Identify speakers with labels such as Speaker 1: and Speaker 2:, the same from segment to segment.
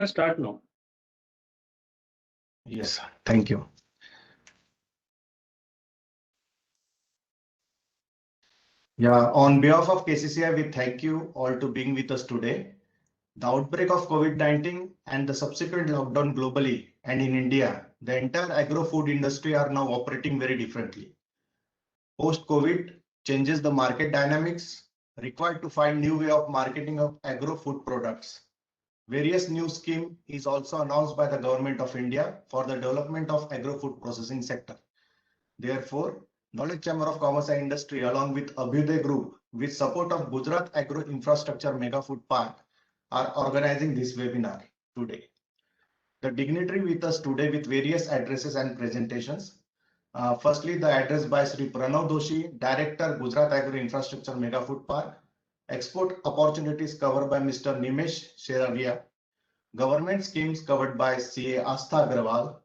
Speaker 1: Start now.
Speaker 2: Yes, thank you. Yeah, on behalf of KCCI, we thank you all to being with us today. The outbreak of COVID-19 and the subsequent lockdown globally and in India, the entire agro-food industry are now operating very differently. Post-COVID changes the market dynamics required to find new way of marketing of agro-food products. Various new scheme is also announced by the Government of India for the development of agro-food processing sector. Therefore, Knowledge Chamber of Commerce and Industry along with Abhyuday Group with support of Gujarat Agro Infrastructure Mega Food Park are organizing this webinar today. The dignitary with us today with various addresses and presentations. Firstly, the address by Sri Pranav Doshi, Director, Gujarat Agro Infrastructure Mega Food Park. Export opportunities covered by Mr. Nimesh Sheravia. Government schemes covered by CA Astha Agarwal.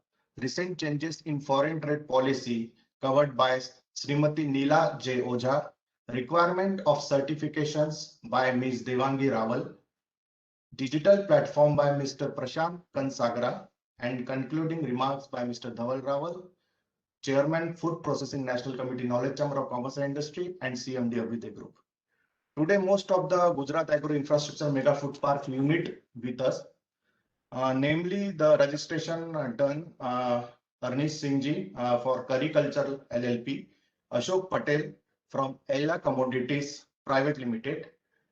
Speaker 2: Recent changes in foreign trade policy covered by Srimati Neela J. Ojha. Requirement of certifications by Ms. Devangi Rawal. Digital platform by Mr. Prashant Kansagra. And concluding remarks by Mr. Dhaval Rawal, Chairman, Food Processing National Committee, Knowledge Chamber of Commerce and Industry, and CMD of the group. Today, most of the Gujarat Agro Infrastructure Mega Food Park unit with us, namely the registration done Arnish Singh ji for Curry Culture LLP, Ashok Patel from Ella Commodities Private Limited,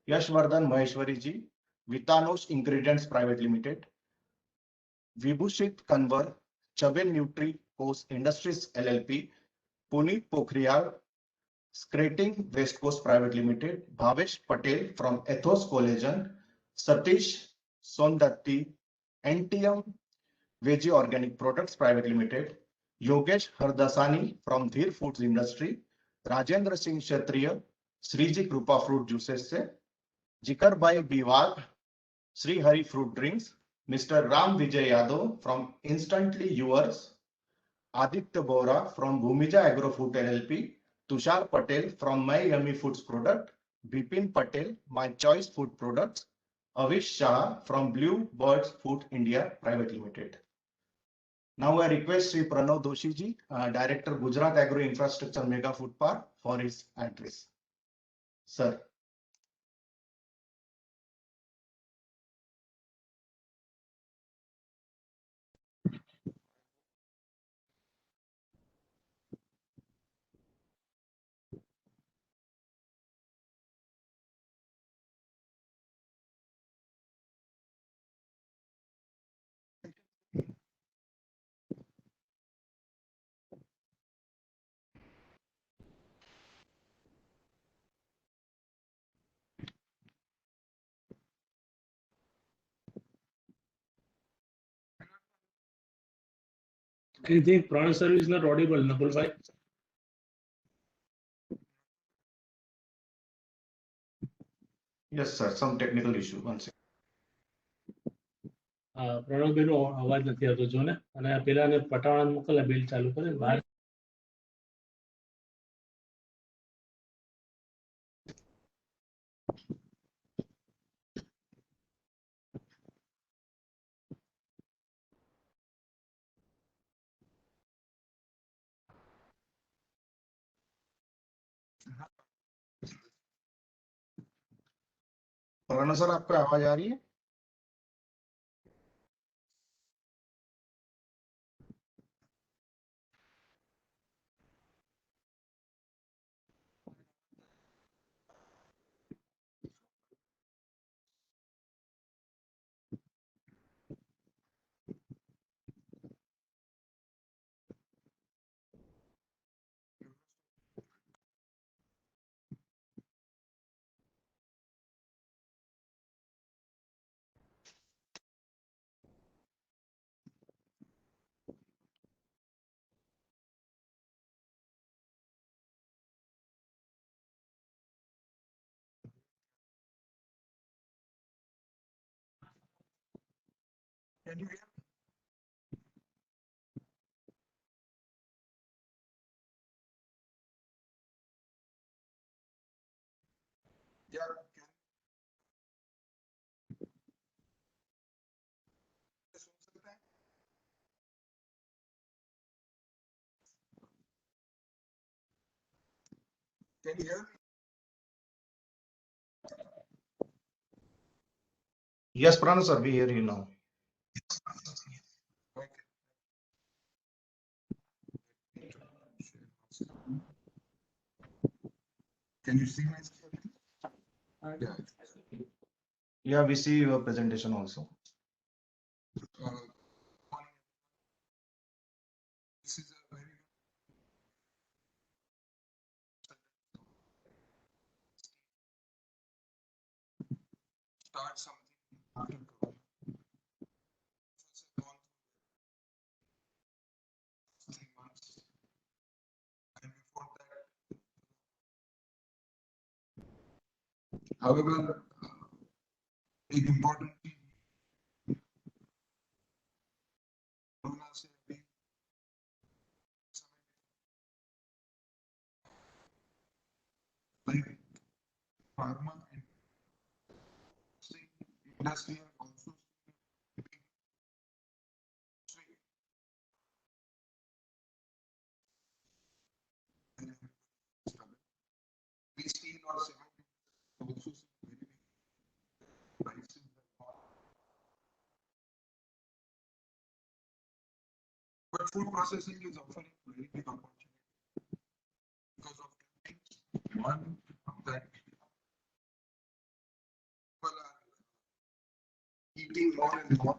Speaker 2: Yashvardhan Maheshwari ji, Vitanosh Ingredients Private Limited, Vibhushit Kanwar, Chabel Nutri Coast Industries LLP, Puneet Pokhriyal, Scrating West Coast Private Limited, Bhavesh Patel from Ethos Collagen, Satish Sondatti, NTM Veggie Organic Products Private Limited, Yogesh Hardasani from Dhir Foods Industry, Rajendra Singh Kshatriya, Sriji Krupa Fruit Juices se, Jikar Bhai Biwag, Sri Hari Fruit Drinks, Mr. Ram Vijay Yadav from Instantly Yours, Aditya Bora from Bhumija Agro Food LLP, Tushar Patel from My Yummy Foods Product, Bipin Patel, My Choice Food Products, Avish Shah from Blue Birds Food India Private Limited. Now I request Sri Pranav Doshi ji, Director Gujarat Agro Infrastructure Mega Food Park for his address. Sir.
Speaker 1: I think Pranay sir is not audible, Nakul bhai.
Speaker 2: Yes, sir. Some technical issue. One second.
Speaker 1: Pranab બેનો અવાજ નથી આવતો જો ને અને પેલાને પટાવાળા મોકલે bill ચાલુ કરે બહાર.
Speaker 2: प्रणव सर आपको आवाज आ रही है? Can you hear me? Yeah.
Speaker 3: Can you hear me?
Speaker 2: Yes, Pranav sir, we hear you now.
Speaker 3: Okay. Can you see my screen? Yeah.
Speaker 2: Yeah, we see your presentation also.
Speaker 3: This is a very start something after Corona. First, I've gone through 3 months, and before that, however, एक important thing, Corona से अभी like pharma and industry are also we steel or cement also very big prices have gone. But food processing is offering very big opportunity because of two things. One, that people are eating more and more.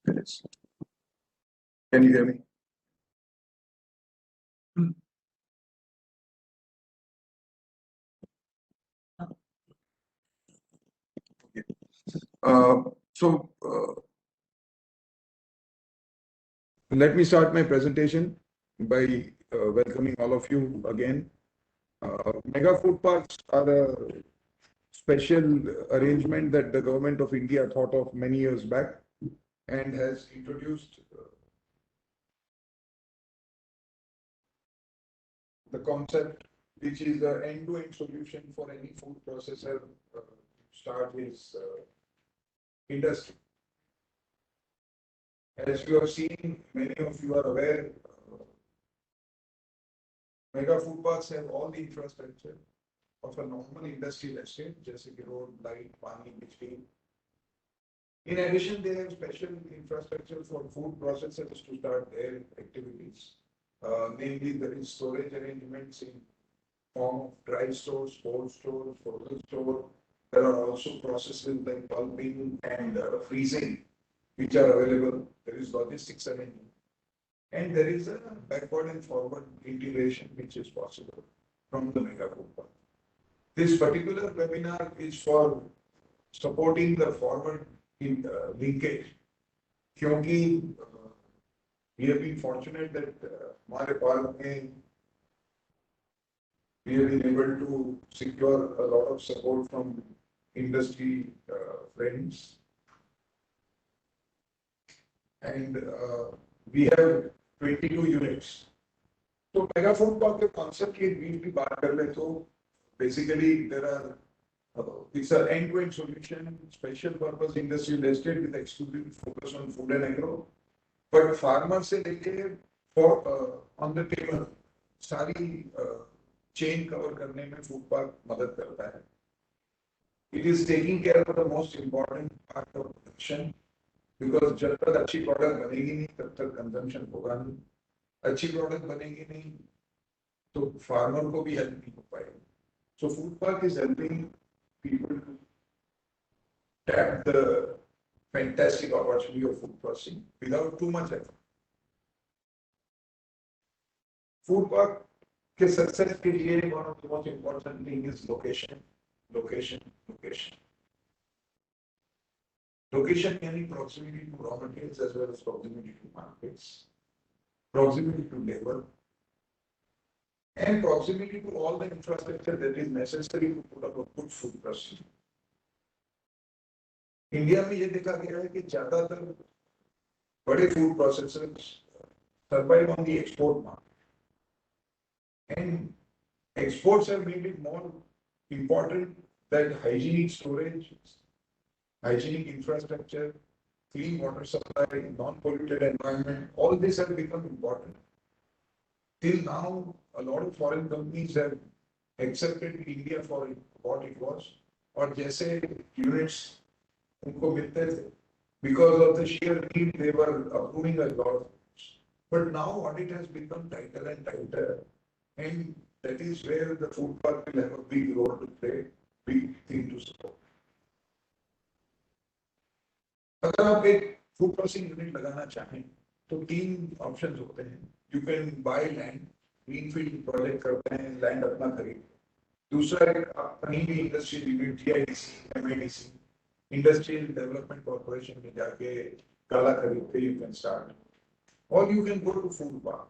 Speaker 3: Yes. Can you hear me? Okay. Let me start my presentation by welcoming all of you again. Mega food parks are a special arrangement that the government of India thought of many years back and has introduced the concept, which is an end-to-end solution for any food processor to start his industry. As you have seen, many of you are aware, mega food parks have all the infrastructure of a normal industrial estate, जैसे कि road, light, पानी, बिजली. In addition, they have special infrastructure for food processors to start their activities. Namely, there is storage arrangements in form of dry stores, cold stores, frozen store. There are also processes like pulping and freezing, which are available. There is logistics arrangement. And there is a backward and forward integration which is possible from the mega food park. This particular webinar is for supporting the forward linkage. क्योंकि we have been fortunate that हमारे park में we have been able to secure a lot of support from industry friends. And we have 22 units. So mega food park के concept की briefly बात कर ले तो basically there are it's an end-to-end solution, special purpose industrial estate with exclusive focus on food and agro. But farmer से लेके for on the table सारी chain cover करने में food park मदद करता है. It is taking care of the most important part of production because जब तक अच्छी product बनेगी नहीं तब तक consumption होगा नहीं. अच्छी product बनेगी नहीं तो farmer को भी help नहीं हो पाएगी. So food park is helping people to tap the fantastic opportunity of food processing without too much effort. Food park के success के लिए one of the most important thing is location, location, location. Location meaning proximity to raw materials as well as proximity to markets, proximity to labor, and proximity to all the infrastructure that is necessary to put up a good food processing. India में ये देखा गया है कि ज्यादातर बड़े food processors survive on the export market, and exports have made it more important that hygienic storage, hygienic infrastructure, clean water supply, non-polluted environment, all this has become important. Till now, a lot of foreign companies have accepted India for what it was, और जैसे units उनको मिलते थे, because of the sheer need, they were approving a lot of things. But now audit has become tighter and tighter, and that is where the food park will have a big role to play, big thing to support. अगर आप एक food processing unit लगाना चाहें तो 3 options होते हैं. You can buy land, greenfield project करते हैं, लैंड अपना खरीद. दूसरा आप कहीं भी industrial unit, GIDC, MIDC, industrial development corporation में जाके काला खरीद के यू कैन स्टार्ट, और you can go to food park.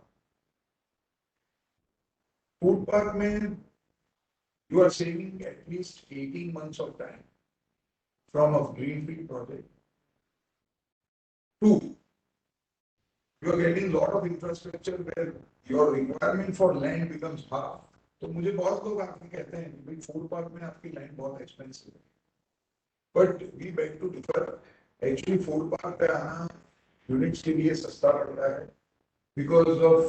Speaker 3: Food park में you are saving at least 18 months of time from a greenfield project. 2, you are getting a lot of infrastructure where your requirement for land becomes half. तो मुझे बहुत लोग आके कहते हैं भाई food park में आपकी लैंड बहुत एक्सपेंसिव है, but we beg to differ. Actually food park पे आना यूनिट्स के लिए सस्ता पड़ता है बिकॉज ऑफ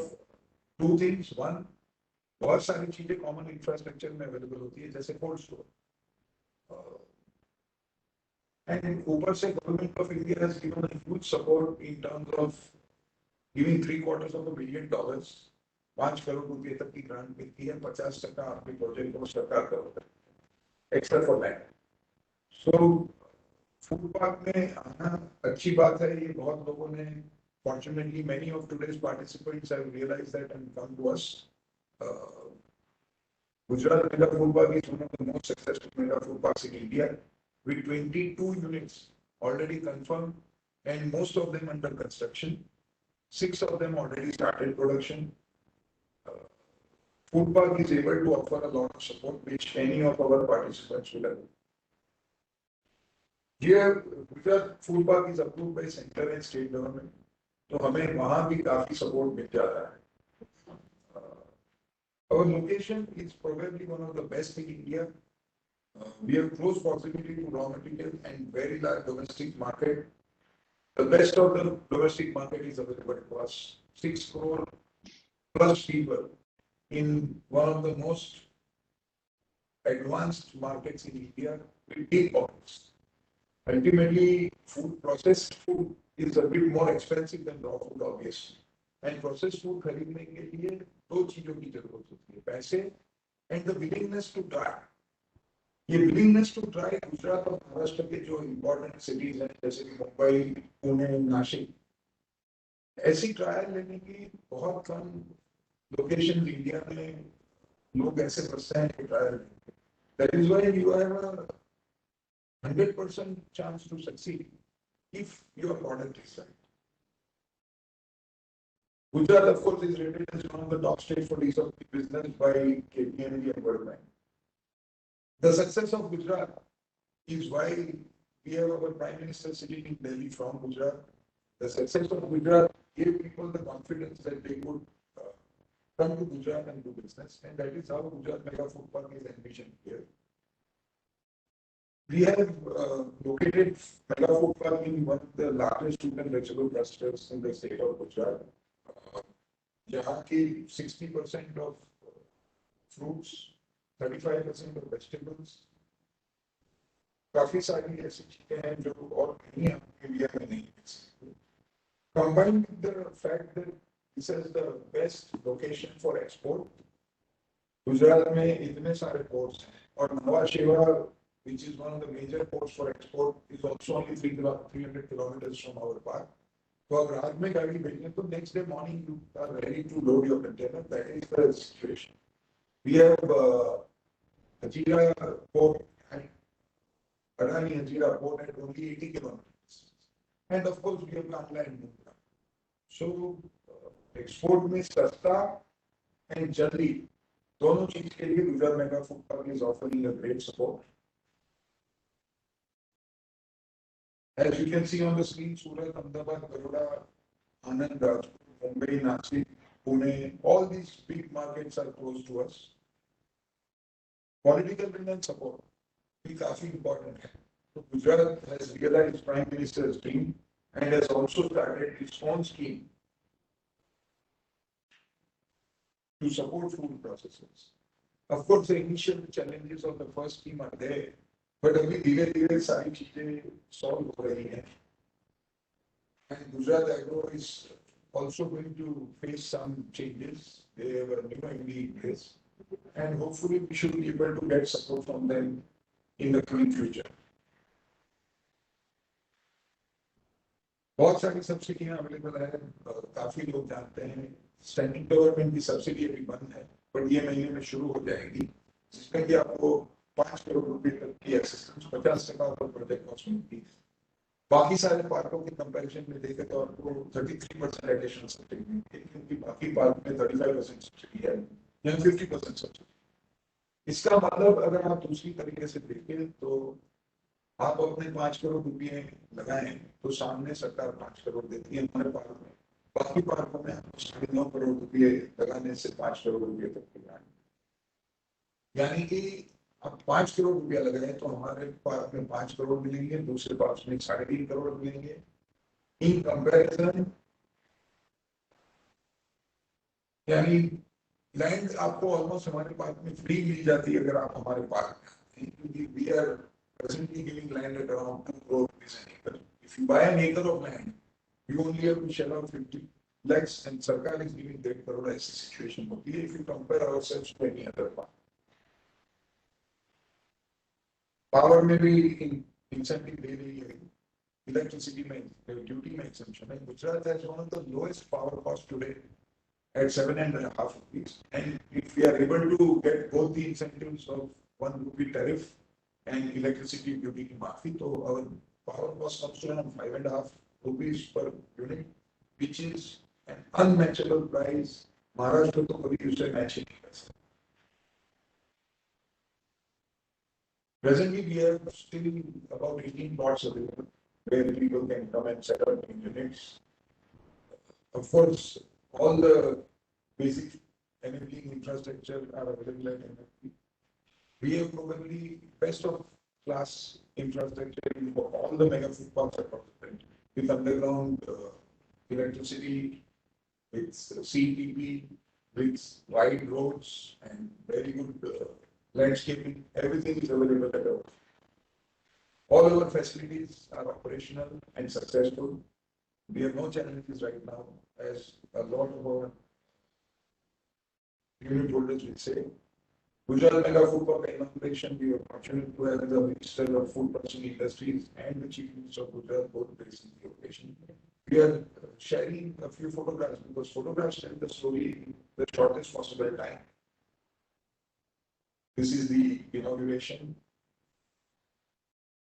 Speaker 3: 2 थिंग्स. 1, बहुत सारी चीजें कॉमन इंफ्रास्ट्रक्चर में अवेलेबल होती है, जैसे कोल्ड स्टोर, एंड ऊपर से government of India has given a huge support in terms of giving $750 million, 5 crore रुपए तक की ग्रांट मिलती है. 50% आपके प्रोजेक्ट को सरकार करता है, extra for land. So food park में आना अच्छी बात है. ये बहुत लोगों ने, fortunately many of today's participants have realised that and come to us. Gujarat Mega Food Park is one of the most successful mega food parks in India, with 22 units already confirmed and most of them under construction. 6 of them already started production. Food Park is able to offer a lot of support, which any of our participants will have. Here, Gujarat Food Park is approved by central and state government, तो हमें वहाँ भी काफी support मिल जाता है. Our location is probably one of the best in India. We have close proximity to raw material and very large domestic market. The best of the domestic market is available to us. 6 crore plus people in one of the most advanced markets in India with big pockets. Ultimately, processed food is a bit more expensive than raw food, obviously. And processed food खरीदने के लिए 2 चीजों की जरूरत होती है, पैसे and the willingness to try. ये willingness to try गुजरात और महाराष्ट्र के जो important cities हैं, जैसे कि मुंबई, पुणे, नासिक, ऐसी ट्रायल लेने की बहुत कम लोकेशन इंडिया में लोग ऐसे बसते हैं कि trial. That is why you have a 100% chance to succeed if your product is right. Gujarat, of course, is rated as one of the top states for ease of business by KPMG and World Bank. The success of Gujarat is why we have our Prime Minister sitting in Delhi from Gujarat. The success of Gujarat gave people the confidence that they could come to Gujarat and do business, and that is how Gujarat Mega Food Park is envisioned here. We have located Mega Food Park in one of the largest fruit and vegetable clusters in the state of Gujarat. जहाँ की 60% of fruits, 35% of vegetables, काफी सारी ऐसी चीजें हैं जो और कहीं इंडिया में नहीं है. Combined with the fact that this is the best location for export, Gujarat में इतने सारे ports हैं, और नवा शेवा, which is one of the major ports for export, is also only 300 kilometers from our park. तो अगर रात में गाड़ी भेजें तो next day morning you are ready to load your container. That is the situation. We have Hazira port and Adani Hazira port at only 80 kilometers, and of course we have Kandla and Mundra. So export में सस्ता and जल्दी दोनों चीज के लिए Gujarat mega food park is offering a great support. As you can see on the screen, Surat, Ahmedabad, Baroda, Anand, Rajpur, Mumbai, Nashik, Pune, all these big markets are close to us. Political will and support is काफी important है. So Gujarat has realized Prime Minister's dream and has also started its own scheme to support food processors. Of course, the initial challenges of the first scheme are there, but अभी धीरे-धीरे सारी चीजें solve हो रही हैं. And Gujarat Agro is also going to face some changes. They have a new MD in place, and hopefully we should be able to get support from them in the coming future. बहुत सारी सब्सिडियां available है, काफी लोग जानते हैं. Standing government की subsidy अभी बंद है, पर ये महीने में शुरू हो जाएगी, जिसमें कि आपको 5 करोड़ रुपए तक की असिस्टेंस 50% पर प्रोजेक्ट कॉस्ट मिलती है. बाकी सारे पार्कों के कंपैरिजन में देखें तो आपको 33% एडिशनल सब्सिडी मिलती है, क्योंकि बाकी पार्क में 35% सब्सिडी है, यहाँ 50% सब्सिडी. इसका मतलब अगर आप दूसरी तरीके से देखें तो आप अपने 5 करोड़ रुपए लगाएं तो सामने सरकार 5 करोड़ देती है हमारे पार्क में. बाकी पार्कों में आपको 9.5 करोड़ रुपए लगाने से 5 करोड़ रुपए तक लगाएं. यानी कि अब 5 करोड़ रुपया लगाए तो हमारे पार्क में 5 करोड़ मिलेंगे, दूसरे पार्क में 3.5 करोड़ मिलेंगे. इन कंपैरिजन यानी लैंड आपको ऑलमोस्ट हमारे पार्क में फ्री मिल जाती है अगर आप हमारे पार्क में, क्योंकि we are presently giving land at around 2 crore rupees an acre. If you buy an acre of land, you only have to shell out 50 lakhs, and Sarkar is giving 1.5 crore as a situation. If you compare ourselves to any other park. Power may be in incentive दे रही है, electricity में duty में exemption है. Gujarat has one of the lowest power costs today at 7.5 rupees. And if we are able to get both the incentives of 1 rupee tariff and electricity duty की माफी, तो our power cost comes to around 5.5 rupees per unit, which is an unmatchable price. Maharashtra तो कभी उसे match ही नहीं कर सकता. Presently, we have still about 18 plots available where people can come and set up in units. Of course, all the basic enabling infrastructure are available at NFP. We have probably best of class infrastructure in all the mega food parks across the country, with underground electricity, with CTP, with wide roads and very good landscaping. Everything is available at our. All our facilities are operational and successful. We have no challenges right now, as a lot of our unit holders will say. Gujarat Mega Food Park inauguration, we were fortunate to have the Minister of Food Processing Industries and the Chief Minister of Gujarat both based in the occasion. We are sharing a few photographs because photographs tell the story in the shortest possible time. This is the inauguration.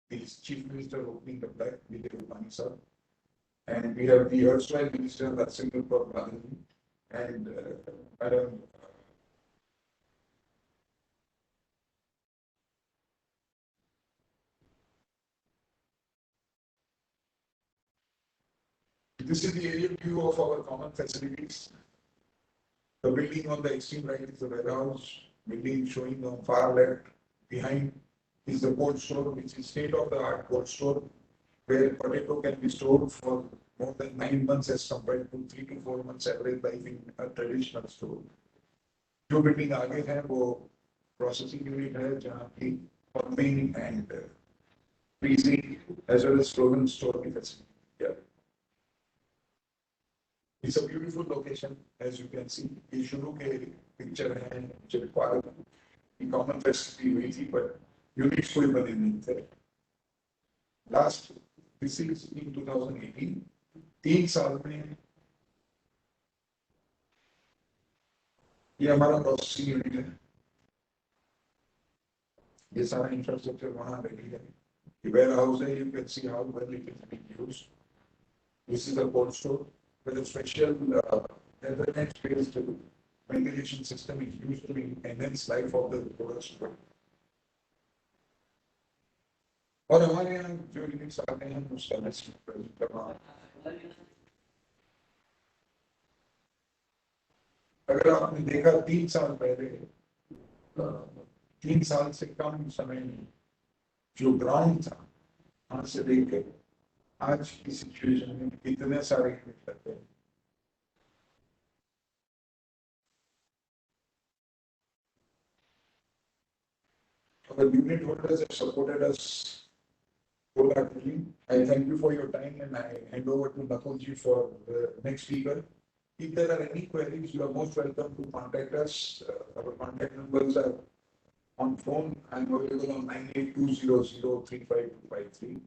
Speaker 3: The Chief Minister opening the flag, Vijay Rupani sir, and we have the erstwhile Minister Narsimha Prabhu and Madam. This is the aerial view of our common facilities. The building on the extreme right is the warehouse. Building showing on far left behind is the cold store, which is state-of-the-art cold store, where potato can be stored for more than 9 months as compared to 3 to 4 months average life in a traditional store. जो building आगे है वो processing unit है जहाँ की pumping and freezing as well as frozen store की facility. Yeah. It's a beautiful location, as you can see. ये शुरू के पिक्चर हैं जब पार्क की कॉमन फैसिलिटी हुई थी, पर यूनिट्स कोई बने नहीं थे. Last this is in 2018. 3 साल में ये हमारा प्रोसेसिंग यूनिट है. ये सारा इंफ्रास्ट्रक्चर वहाँ रेडी है. ये वेयर हाउस है. You can see how well it is being used. This is a cold store with a special Ethernet-based ventilation system is used to enhance life of the products. और हमारे यहाँ जो units आते हैं उसका list करना. अगर आपने देखा 3 साल पहले, 3 साल से कम समय में जो ग्राउंड था, वहां से देख के आज की सिचुएशन में इतने सारे यूनिट लगते हैं. The unit holders have supported us wholeheartedly. I thank you for your time and I hand over to Nakulji for the next speaker. If there are any queries, you are most welcome to contact us. Our contact numbers are on phone. I'm available on 9820035253,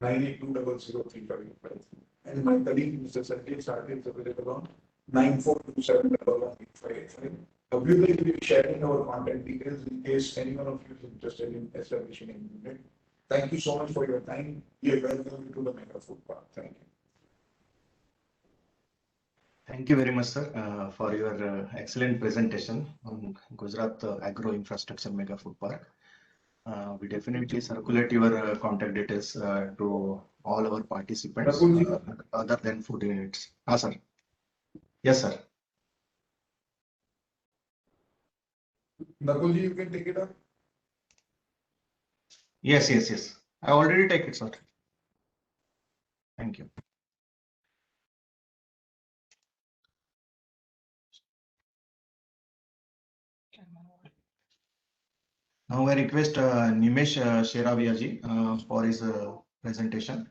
Speaker 3: 9820035253. And my colleague, Mr. Sanjay Sarkar, is available on 9427118585. We will be sharing our contact details in case anyone of you is interested in establishing a unit. Thank you so much for your time. We are welcome to the Mega Food Park. Thank you.
Speaker 2: Thank you very much, sir, for your excellent presentation on Gujarat Agro Infrastructure Mega Food Park. We definitely circulate your contact details to all our participants other than food units. Sir. Yes, sir.
Speaker 3: Nakulji, you can take it up.
Speaker 2: Yes. I already take it, sir. Thank you. Now I request Nimesh Sheravia ji for his presentation.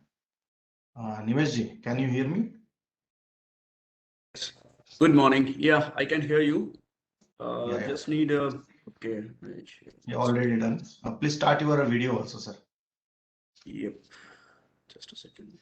Speaker 2: Nimesh ji, can you hear me?
Speaker 4: Good morning. Yeah, I can hear you.
Speaker 2: Yeah.
Speaker 4: Just need a okay.
Speaker 2: Yeah, already done. Please start your video also, sir.
Speaker 4: Yep. Just a second.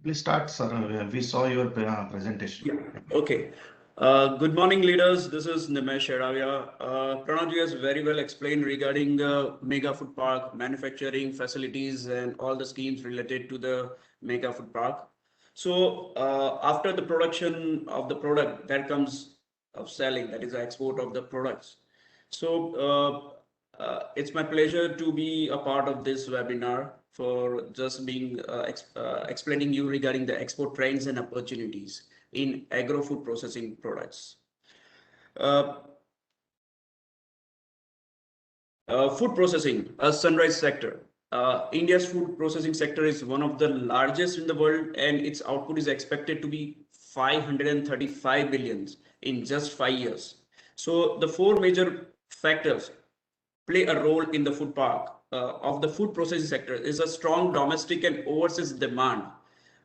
Speaker 2: Please start, sir. We saw your presentation.
Speaker 4: Yeah. Okay. Good morning, leaders. This is Nimesh Sheravia. Pranavji has very well explained regarding the Mega Food Park, manufacturing facilities, and all the schemes related to the Mega Food Park. So after the production of the product, that comes of selling, that is the export of the products. So it's my pleasure to be a part of this webinar for just being explaining you regarding the export trends and opportunities in agro-food processing products. Food processing, a sunrise sector. India's food processing sector is one of the largest in the world, and its output is expected to be 535 billions in just 5 years. So the four major factors play a role in the food park of the food processing sector is a strong domestic and overseas demand,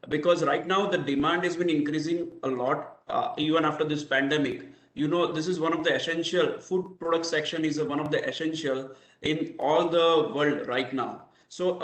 Speaker 4: because right now the demand has been increasing a lot even after this pandemic. You know, this is one of the essential food product section is one of the essential in all the world right now. So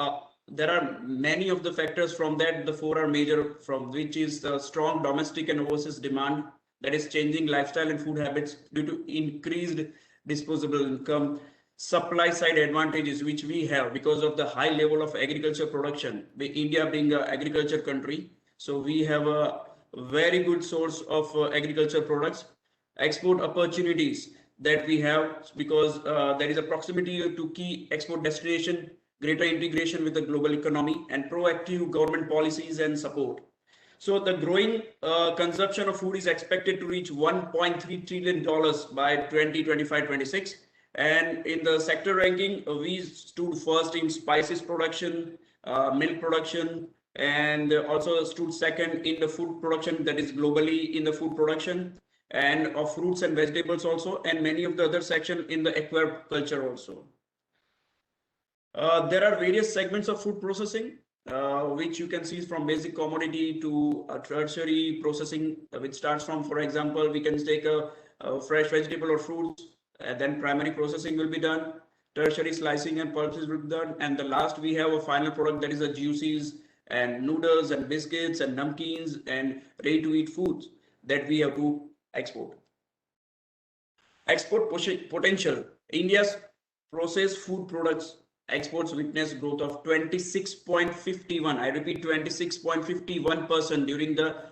Speaker 4: there are many of the factors from that. The four are major, from which is the strong domestic and overseas demand, that is changing lifestyle and food habits due to increased disposable income, supply side advantages which we have because of the high level of agriculture production, India being an agriculture country. So we have a very good source of agriculture products, export opportunities that we have because there is a proximity to key export destination, greater integration with the global economy, and proactive government policies and support. So the growing consumption of food is expected to reach $1.3 trillion by 2025-26. And in the sector ranking, we stood first in spices production, milk production, and also stood second in the food production, that is globally in the food production, and of fruits and vegetables also, and many of the other sections in the aquaculture also. There are various segments of food processing, which you can see from basic commodity to tertiary processing, which starts from, for example, we can take a fresh vegetable or fruits, and then primary processing will be done, tertiary slicing and pulses will be done, and the last we have a final product, that is a juices and noodles and biscuits and namkeens and ready to eat foods that we have to export. Export potential. India's processed food products exports witnessed growth of 26.51, I repeat 26.51% during the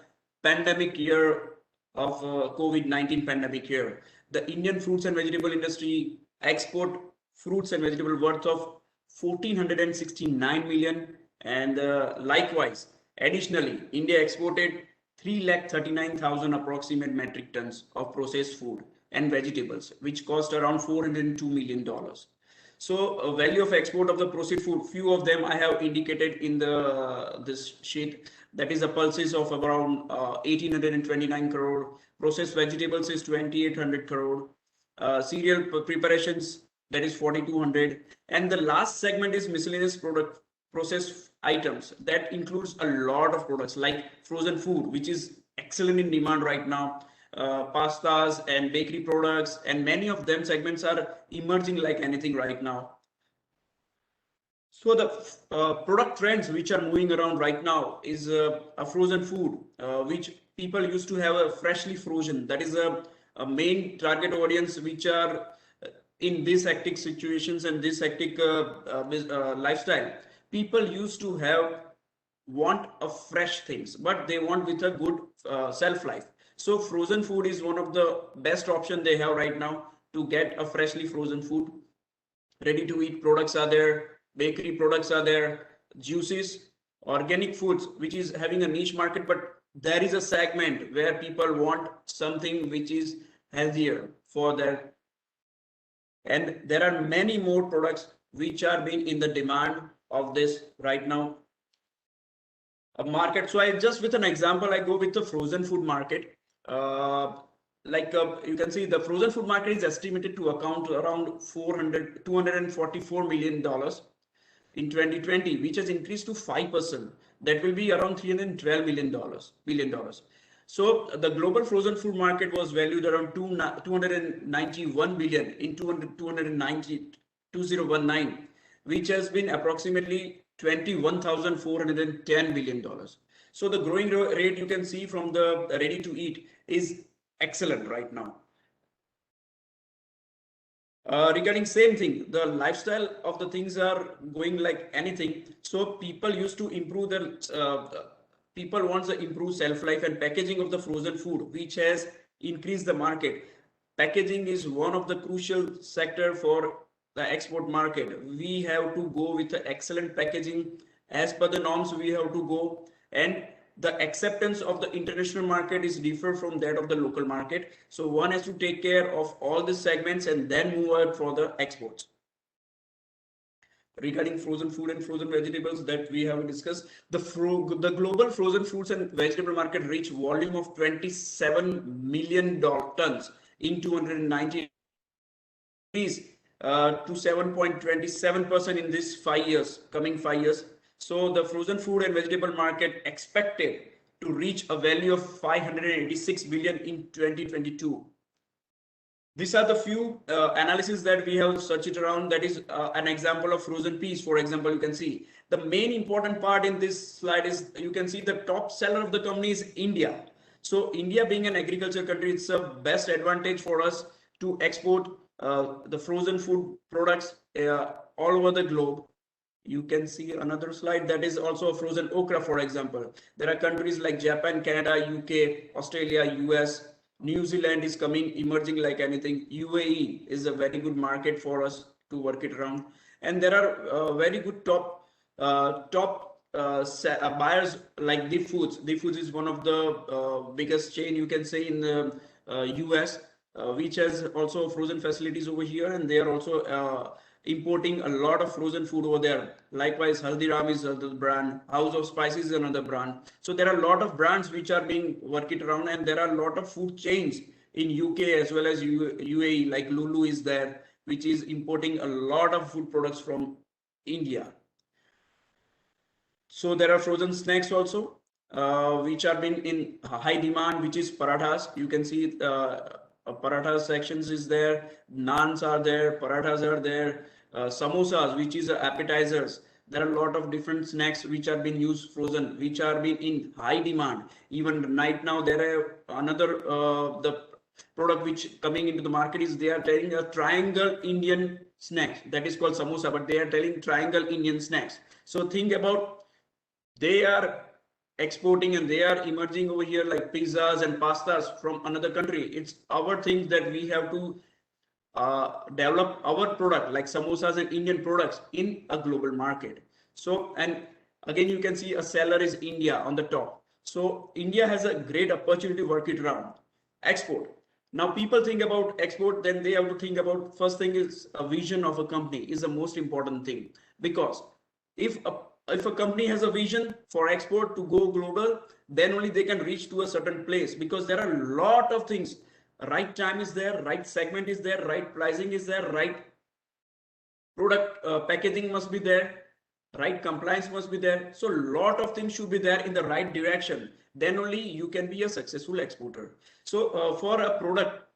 Speaker 4: pandemic year of COVID-19 pandemic year. The Indian fruits and vegetable industry export fruits and vegetables worth of 1469 million. And likewise, additionally, India exported 3,39,000 approximate metric tons of processed food and vegetables, which cost around $402 million. So value of export of the processed food, few of them I have indicated in this sheet. That is a pulses of around 1,829 crore. Processed vegetables is 2,800 crore. Cereal preparations, that is 4,200. And the last segment is miscellaneous product processed items. That includes a lot of products like frozen food, which is excellent in demand right now. Pastas and bakery products, and many of them segments are emerging like anything right now. So the product trends which are moving around right now is a frozen food, which people used to have a freshly frozen. That is a main target audience which are in these hectic situations and this hectic lifestyle. People used to want a fresh things, but they want with a good shelf life. So frozen food is one of the best option they have right now to get a freshly frozen food. Ready to eat products are there, bakery products are there, juices, organic foods, which is having a niche market, but there is a segment where people want something which is healthier for their, and there are many more products which are being in the demand of this right now. A market. So I just with an example, I go with the frozen food market. You can see the frozen food market is estimated to account to around $244 million in 2020, which has increased to 5%. That will be around $312 billion. So the global frozen food market was valued around 291 billion in 2019, which has been approximately $21,410 billion. So the growing rate you can see from the ready to eat is excellent right now. Regarding same thing, the lifestyle of the things are going like anything. So people used to improve their, people want to improve shelf life and packaging of the frozen food, which has increased the market. Packaging is one of the crucial sector for the export market. We have to go with the excellent packaging as per the norms. We have to go, and the acceptance of the international market is different from that of the local market. So one has to take care of all the segments and then move out for the exports. Regarding frozen food and frozen vegetables that we have discussed, the global frozen fruits and vegetable market reached volume of 27 million tons in 290, to 7.27% in this 5 years, coming 5 years. So the frozen food and vegetable market expected to reach a value of 586 billion in 2022. These are the few analysis that we have searched around. That is an example of frozen peas. For example, you can see the main important part in this slide is you can see the top seller of the company is India. So India being an agriculture country, it's a best advantage for us to export the frozen food products all over the globe. You can see another slide that is also a frozen okra, for example. There are countries like Japan, Canada, UK, Australia, US, New Zealand is coming, emerging like anything. UAE is a very good market for us to work it around. And there are very good top buyers like Deep Foods. Deep Foods is one of the biggest chain you can say in the US, which has also frozen facilities over here, and they are also importing a lot of frozen food over there. Likewise, Haldiram is another brand, House of Spices is another brand. So there are a lot of brands which are being worked around, and there are a lot of food chains in UK as well as UAE, like Lulu is there, which is importing a lot of food products from India. So there are frozen snacks also, which are being in high demand, which is parathas. You can see paratha sections is there, naans are there, parathas are there, samosas, which is appetizers. There are a lot of different snacks which are being used frozen, which are being in high demand. Even right now, there are another the product which coming into the market is they are telling a triangle Indian snack that is called samosa, but they are telling triangle Indian snacks. So think about, they are exporting and they are emerging over here like pizzas and pastas from another country. It's our thing that we have to develop our product like samosas and Indian products in a global market. So, and again, you can see a seller is India on the top. So India has a great opportunity to work it around. Export. Now people think about export, then they have to think about, first thing is a vision of a company is the most important thing, because if a company has a vision for export to go global, then only they can reach to a certain place, because there are a lot of things. Right time is there, right segment is there, right pricing is there, right product packaging must be there, right compliance must be there. So a lot of things should be there in the right direction, then only you can be a successful exporter. So for a product,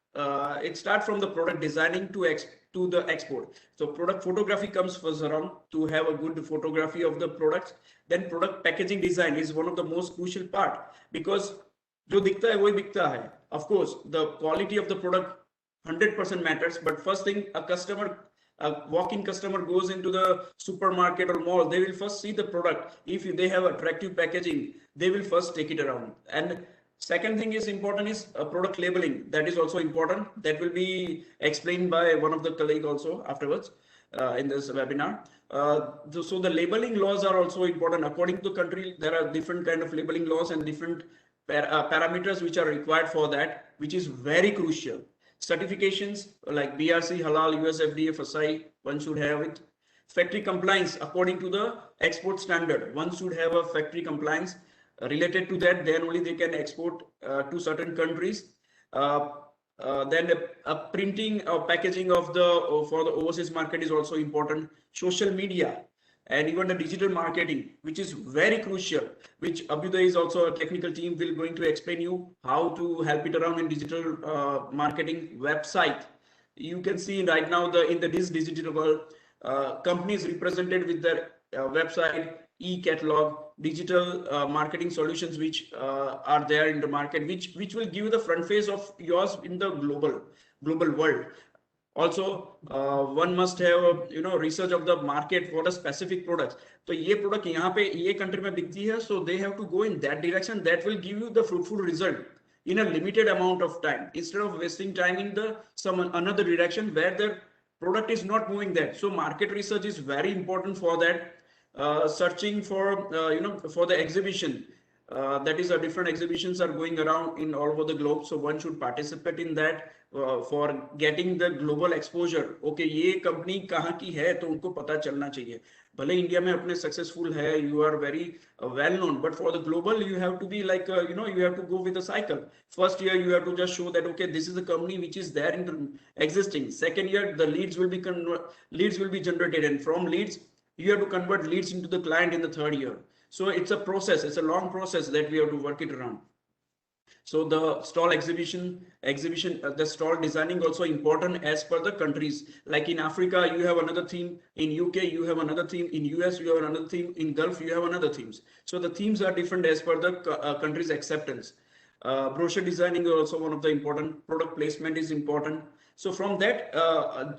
Speaker 4: it starts from the product designing to the export. So product photography comes first around, to have a good photography of the products. Then product packaging design is one of the most crucial part, because जो दिखता है वही बिकता है. Of course, the quality of the product 100% matters, but first thing, a walk-in customer goes into the supermarket or mall, they will first see the product. If they have attractive packaging, they will first take it around. And second thing is important is product labeling. That is also important. That will be explained by one of the colleagues also afterwards in this webinar. So the labeling laws are also important. According to the country, there are different kind of labeling laws and different parameters which are required for that, which is very crucial. Certifications like BRC, Halal, USFDA, FSI, one should have it. Factory compliance according to the export standard, one should have a factory compliance related to that, then only they can export to certain countries. Then a printing or packaging of for the overseas market is also important. Social media and even the digital marketing, which is very crucial, which Abhyuday is also a technical team will going to explain you how to help it around in digital marketing website. You can see right now in this digital world, companies represented with their website, e-catalog, digital marketing solutions which are there in the market, which will give you the front face of yours in the global world. Also, one must have research of the market for the specific products. So ये product यहाँ पे ये country में बिकती है, so they have to go in that direction. That will give you the fruitful result in a limited amount of time, instead of wasting time in some another direction where the product is not moving there. So market research is very important for that. Searching for for the exhibition. That is, different exhibitions are going around in all over the globe, so one should participate in that for getting the global exposure. Okay, ये company कहाँ की है तो उनको पता चलना चाहिए. भले इंडिया में अपने successful है, you are very well known, but for the global you have to be like you have to go with the cycle. First year you have to just show that okay, this is a company which is there in the existing. Second year the leads will be generated, and from leads you have to convert leads into the client in the third year. So it's a process, it's a long process that we have to work it around. So the stall exhibition, the stall designing also important as per the countries. Like in Africa, you have another theme. In UK, you have another theme. In US, you have another theme. In Gulf, you have another themes. So the themes are different as per the country's acceptance. Brochure designing is also one of the important. Product placement is important. So from that,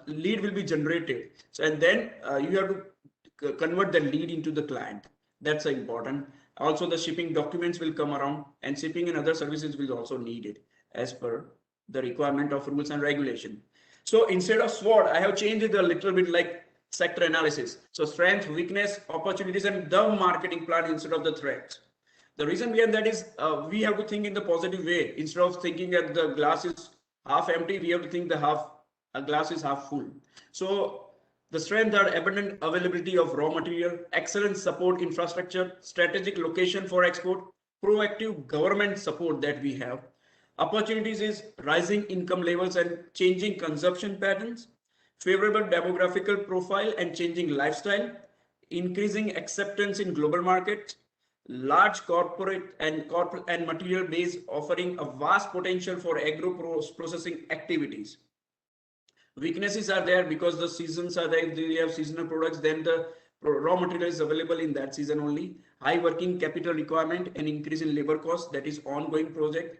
Speaker 4: lead will be generated. So, and then you have to convert the lead into the client. That's important. Also, the shipping documents will come around, and shipping and other services will also need it as per the requirement of rules and regulation. So instead of SWOT, I have changed it a little bit like sector analysis. So strength, weakness, opportunities, and the marketing plan instead of the threats. The reason behind that is we have to think in the positive way. Instead of thinking that the glass is half empty, we have to think a glass is half full. So the strength are abundant availability of raw material, excellent support infrastructure, strategic location for export, proactive government support that we have. Opportunities is rising income levels and changing consumption patterns, favorable demographical profile and changing lifestyle, increasing acceptance in global markets, large corporate and material base offering a vast potential for agro processing activities. Weaknesses are there because the seasons are there. If they have seasonal products, then the raw material is available in that season only. High working capital requirement and increase in labor costs, that is ongoing project.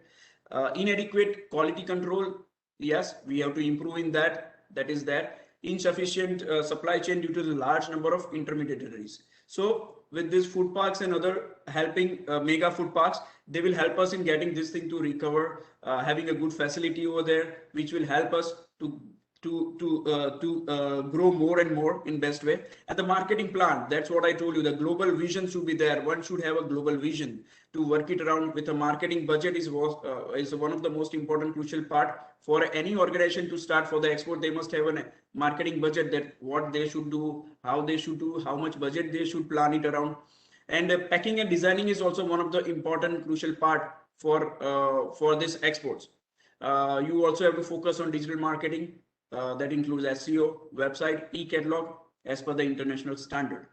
Speaker 4: Inadequate quality control, yes, we have to improve in that. That is that. Insufficient supply chain due to the large number of intermediaries. So with these food parks and other helping mega food parks, they will help us in getting this thing to recover, having a good facility over there, which will help us to to grow more and more in best way. And the marketing plan, that's what I told you, the global vision should be there. One should have a global vision to work it around with a marketing budget is one of the most important crucial part for any organization to start for the export. They must have a marketing budget, that what they should do, how they should do, how much budget they should plan it around. And packing and designing is also one of the important crucial part for this exports. You also have to focus on digital marketing. That includes SEO, website, e-catalog as per the international standard.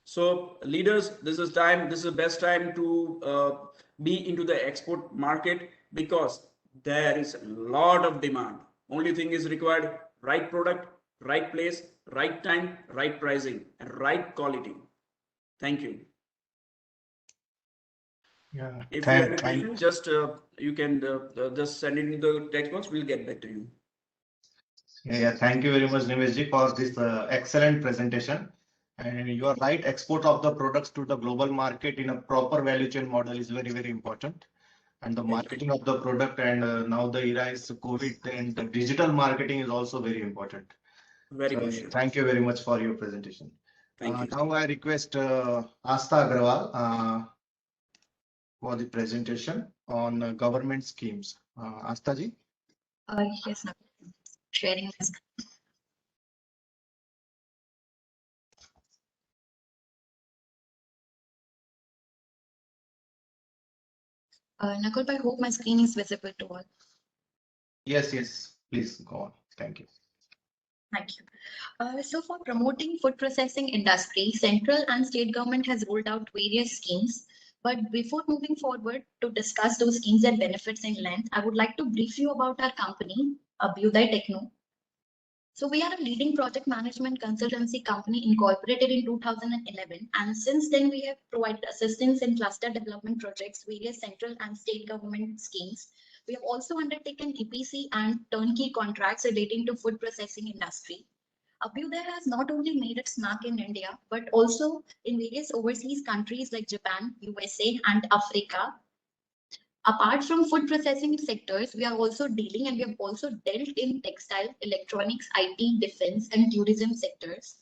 Speaker 4: So leaders, this is the best time to be into the export market, because there is a lot of demand. Only thing is required: right product, right place, right time, right pricing, and right quality. Thank you.
Speaker 2: Yeah,
Speaker 4: If you have any question, just you can just send it in the text box. We'll get back to you.
Speaker 2: Yeah, thank you very much, Nimeshji, for this excellent presentation. And you are right, export of the products to the global market in a proper value chain model is very, very important. And the marketing of the product, and now the era is COVID, and the digital marketing is also very important.
Speaker 4: Very
Speaker 2: So,
Speaker 4: good.
Speaker 2: thank you very much for your presentation.
Speaker 4: Thank you.
Speaker 2: Now I request Astha Agrawal for the presentation on government schemes. Astha ji.
Speaker 5: Yes, sir. Sharing my screen. Nakul, I hope my screen is visible to all.
Speaker 2: Yes, yes, please go on. Thank you.
Speaker 5: Thank you. So for promoting food processing industry, central and state government has rolled out various schemes. But before moving forward to discuss those schemes and benefits in length, I would like to brief you about our company, Abhyuday Techno. So we are a leading project management consultancy company incorporated in 2011. And since then, we have provided assistance in cluster development projects, various central and state government schemes. We have also undertaken EPC and turnkey contracts relating to food processing industry. Abhyuday has not only made its mark in India, but also in various overseas countries like Japan, USA, and Africa. Apart from food processing sectors, we are also dealing and we have also dealt in textile, electronics, IT, defense, and tourism sectors.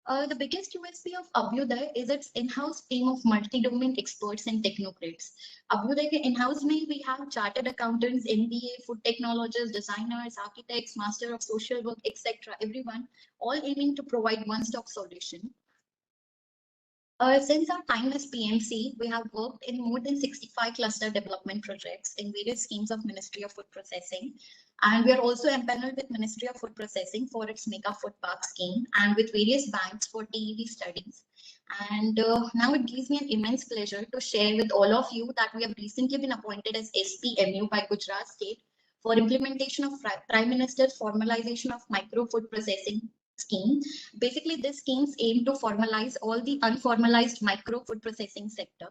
Speaker 5: The biggest USP of Abhyuday is its in-house team of multi-domain experts and technocrats. Abhyuday ke in-house mein we have chartered accountants, MBA, food technologists, designers, architects, master of social work, etc. Everyone, all aiming to provide one-stop solution. Since our time as PMC, we have worked in more than 65 cluster development projects in various schemes of Ministry of Food Processing. And we are also empaneled with Ministry of Food Processing for its Mega Food Park scheme and with various banks for TEV studies. And now it gives me an immense pleasure to share with all of you that we have recently been appointed as SPMU by Gujarat State for implementation of Prime Minister's formalization of micro food processing scheme. Basically, this schemes aim to formalize all the unformalized micro food processing sector.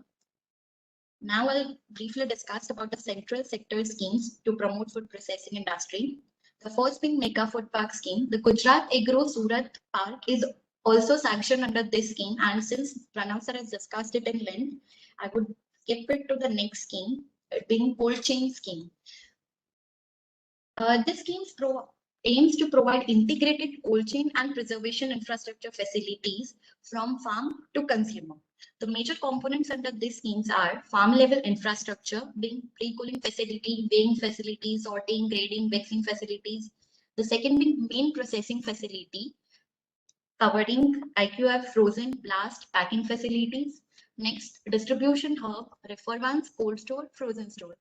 Speaker 5: Now I'll briefly discuss about the central sector schemes to promote food processing industry. The first being Mega Food Park scheme. The Gujarat Agro Surat Park is also sanctioned under this scheme, and since Pranav sir has discussed it in length, I would skip it to the next scheme, being cold chain scheme. This scheme aims to provide integrated cold chain and preservation infrastructure facilities from farm to consumer. The major components under these schemes are farm level infrastructure, being pre-cooling facility, weighing facilities, sorting, grading, mixing facilities. The second being main processing facility, covering IQF, frozen, blast, packing facilities. Next, distribution hub, refer vans, cold store, frozen store.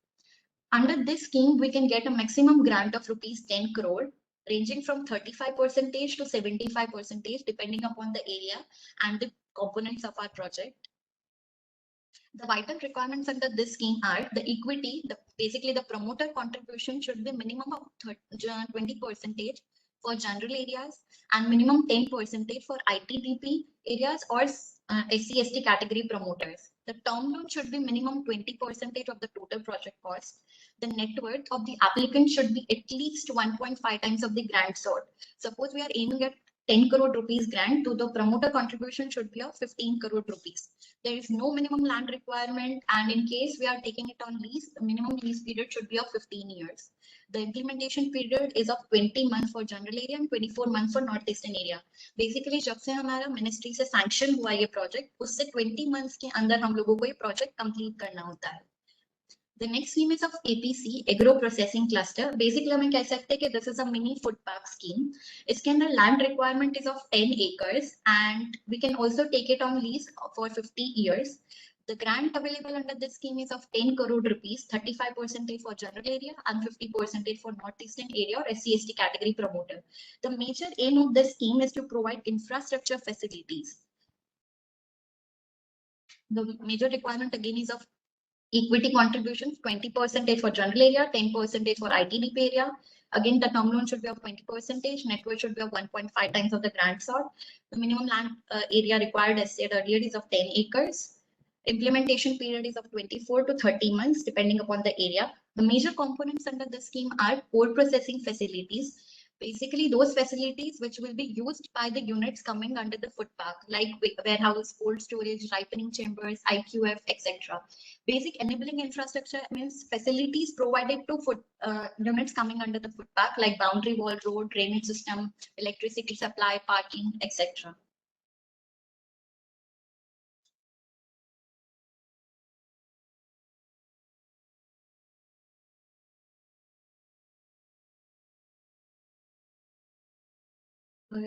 Speaker 5: Under this scheme, we can get a maximum grant of rupees 10 crore, ranging from 35% to 75%, depending upon the area and the components of our project. The vital requirements under this scheme are the equity, basically the promoter contribution should be minimum of 20% for general areas and minimum 10% for ITDP areas or SC/ST category promoters. The term loan should be minimum 20% of the total project cost. The net worth of the applicant should be at least 1.5 times of the grant sought. Suppose we are aiming at 10 crore rupees grant, to the promoter contribution should be of 15 crore rupees. There is no minimum land requirement, and in case we are taking it on lease, the minimum lease period should be of 15 years. The implementation period is of 20 months for general area and 24 months for northeastern area. Basically, जब से हमारा ministry से sanction हुआ ये project, उससे 20 months के अंदर हम लोगों को ये प्रोजेक्ट कंप्लीट करना होता है. The next scheme is of APC, Agro Processing Cluster. Basically, हम कह सकते हैं कि this is a mini food park scheme. इसके अंदर land requirement is of 10 acres and we can also take it on lease for 50 years. The grant available under this scheme is of 10 crore rupees, 35% for general area and 50% for northeastern area or SC/ST category promoter. The major aim of this scheme is to provide infrastructure facilities. The major requirement again is of equity contribution, 20% for general area, 10% for ITDP area. Again, the term loan should be of 20%, net worth should be of 1.5 times of the grant sought. The minimum land area required, as said earlier, is of 10 acres. Implementation period is of 24 to 30 months, depending upon the area. The major components under the scheme are core processing facilities. Basically, those facilities which will be used by the units coming under the food park, like warehouse, cold storage, ripening chambers, IQF, etc. Basic enabling infrastructure means facilities provided to food units coming under the food park, like boundary wall, road, drainage system, electricity supply, parking, etc.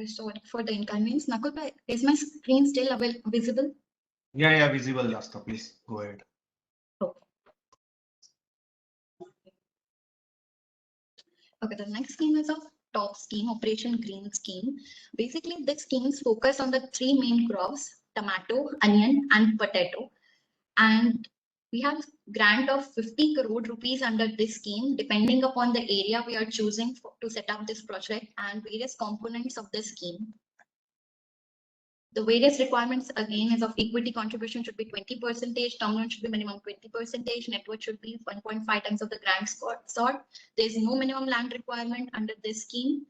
Speaker 5: Sorry for the inconvenience. Nakul bhai, is my screen still visible?
Speaker 2: Yeah, visible, Yasta. Please go ahead.
Speaker 5: Okay, the next scheme is of top scheme, Operation Green Scheme. Basically, this schemes focus on the three main crops, tomato, onion, and potato. And we have grant of 50 crore rupees under this scheme, depending upon the area we are choosing to set up this project and various components of the scheme. The various requirements again is of equity contribution should be 20%, term loan should be minimum 20%, net worth should be 1.5 times of the grant sought. There is no minimum land requirement under this scheme.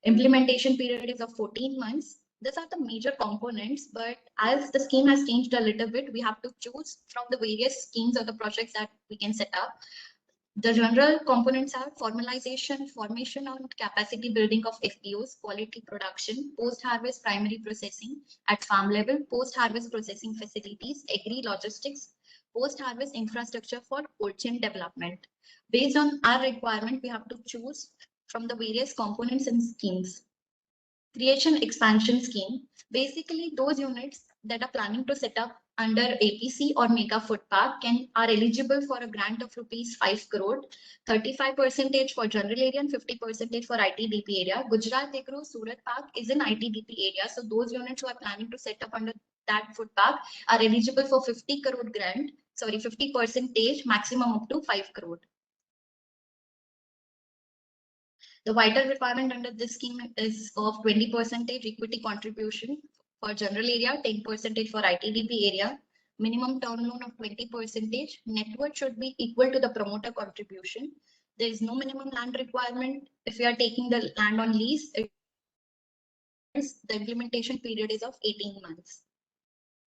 Speaker 5: Implementation period is of 14 months. These are the major components, but as the scheme has changed a little bit, we have to choose from the various schemes or the projects that we can set up. The general components are formalization, formation and capacity building of FPOs, quality production, post-harvest primary processing at farm level, post-harvest processing facilities, agri-logistics, post-harvest infrastructure for cold chain development. Based on our requirement, we have to choose from the various components and schemes. Creation expansion scheme, basically those units that are planning to set up under APC or mega food park are eligible for a grant of rupees 5 crore, 35% for general area and 50% for ITDP area. Gujarat Agro Surat Park is in ITDP area, so those units who are planning to set up under that food park are eligible for 50 crore grant, 50% maximum up to 5 crore. The vital requirement under this scheme is of 20% equity contribution for general area, 10% for ITDP area, minimum term loan of 20%, net worth should be equal to the promoter contribution. There is no minimum land requirement. If we are taking the land on lease, the implementation period is of 18 months.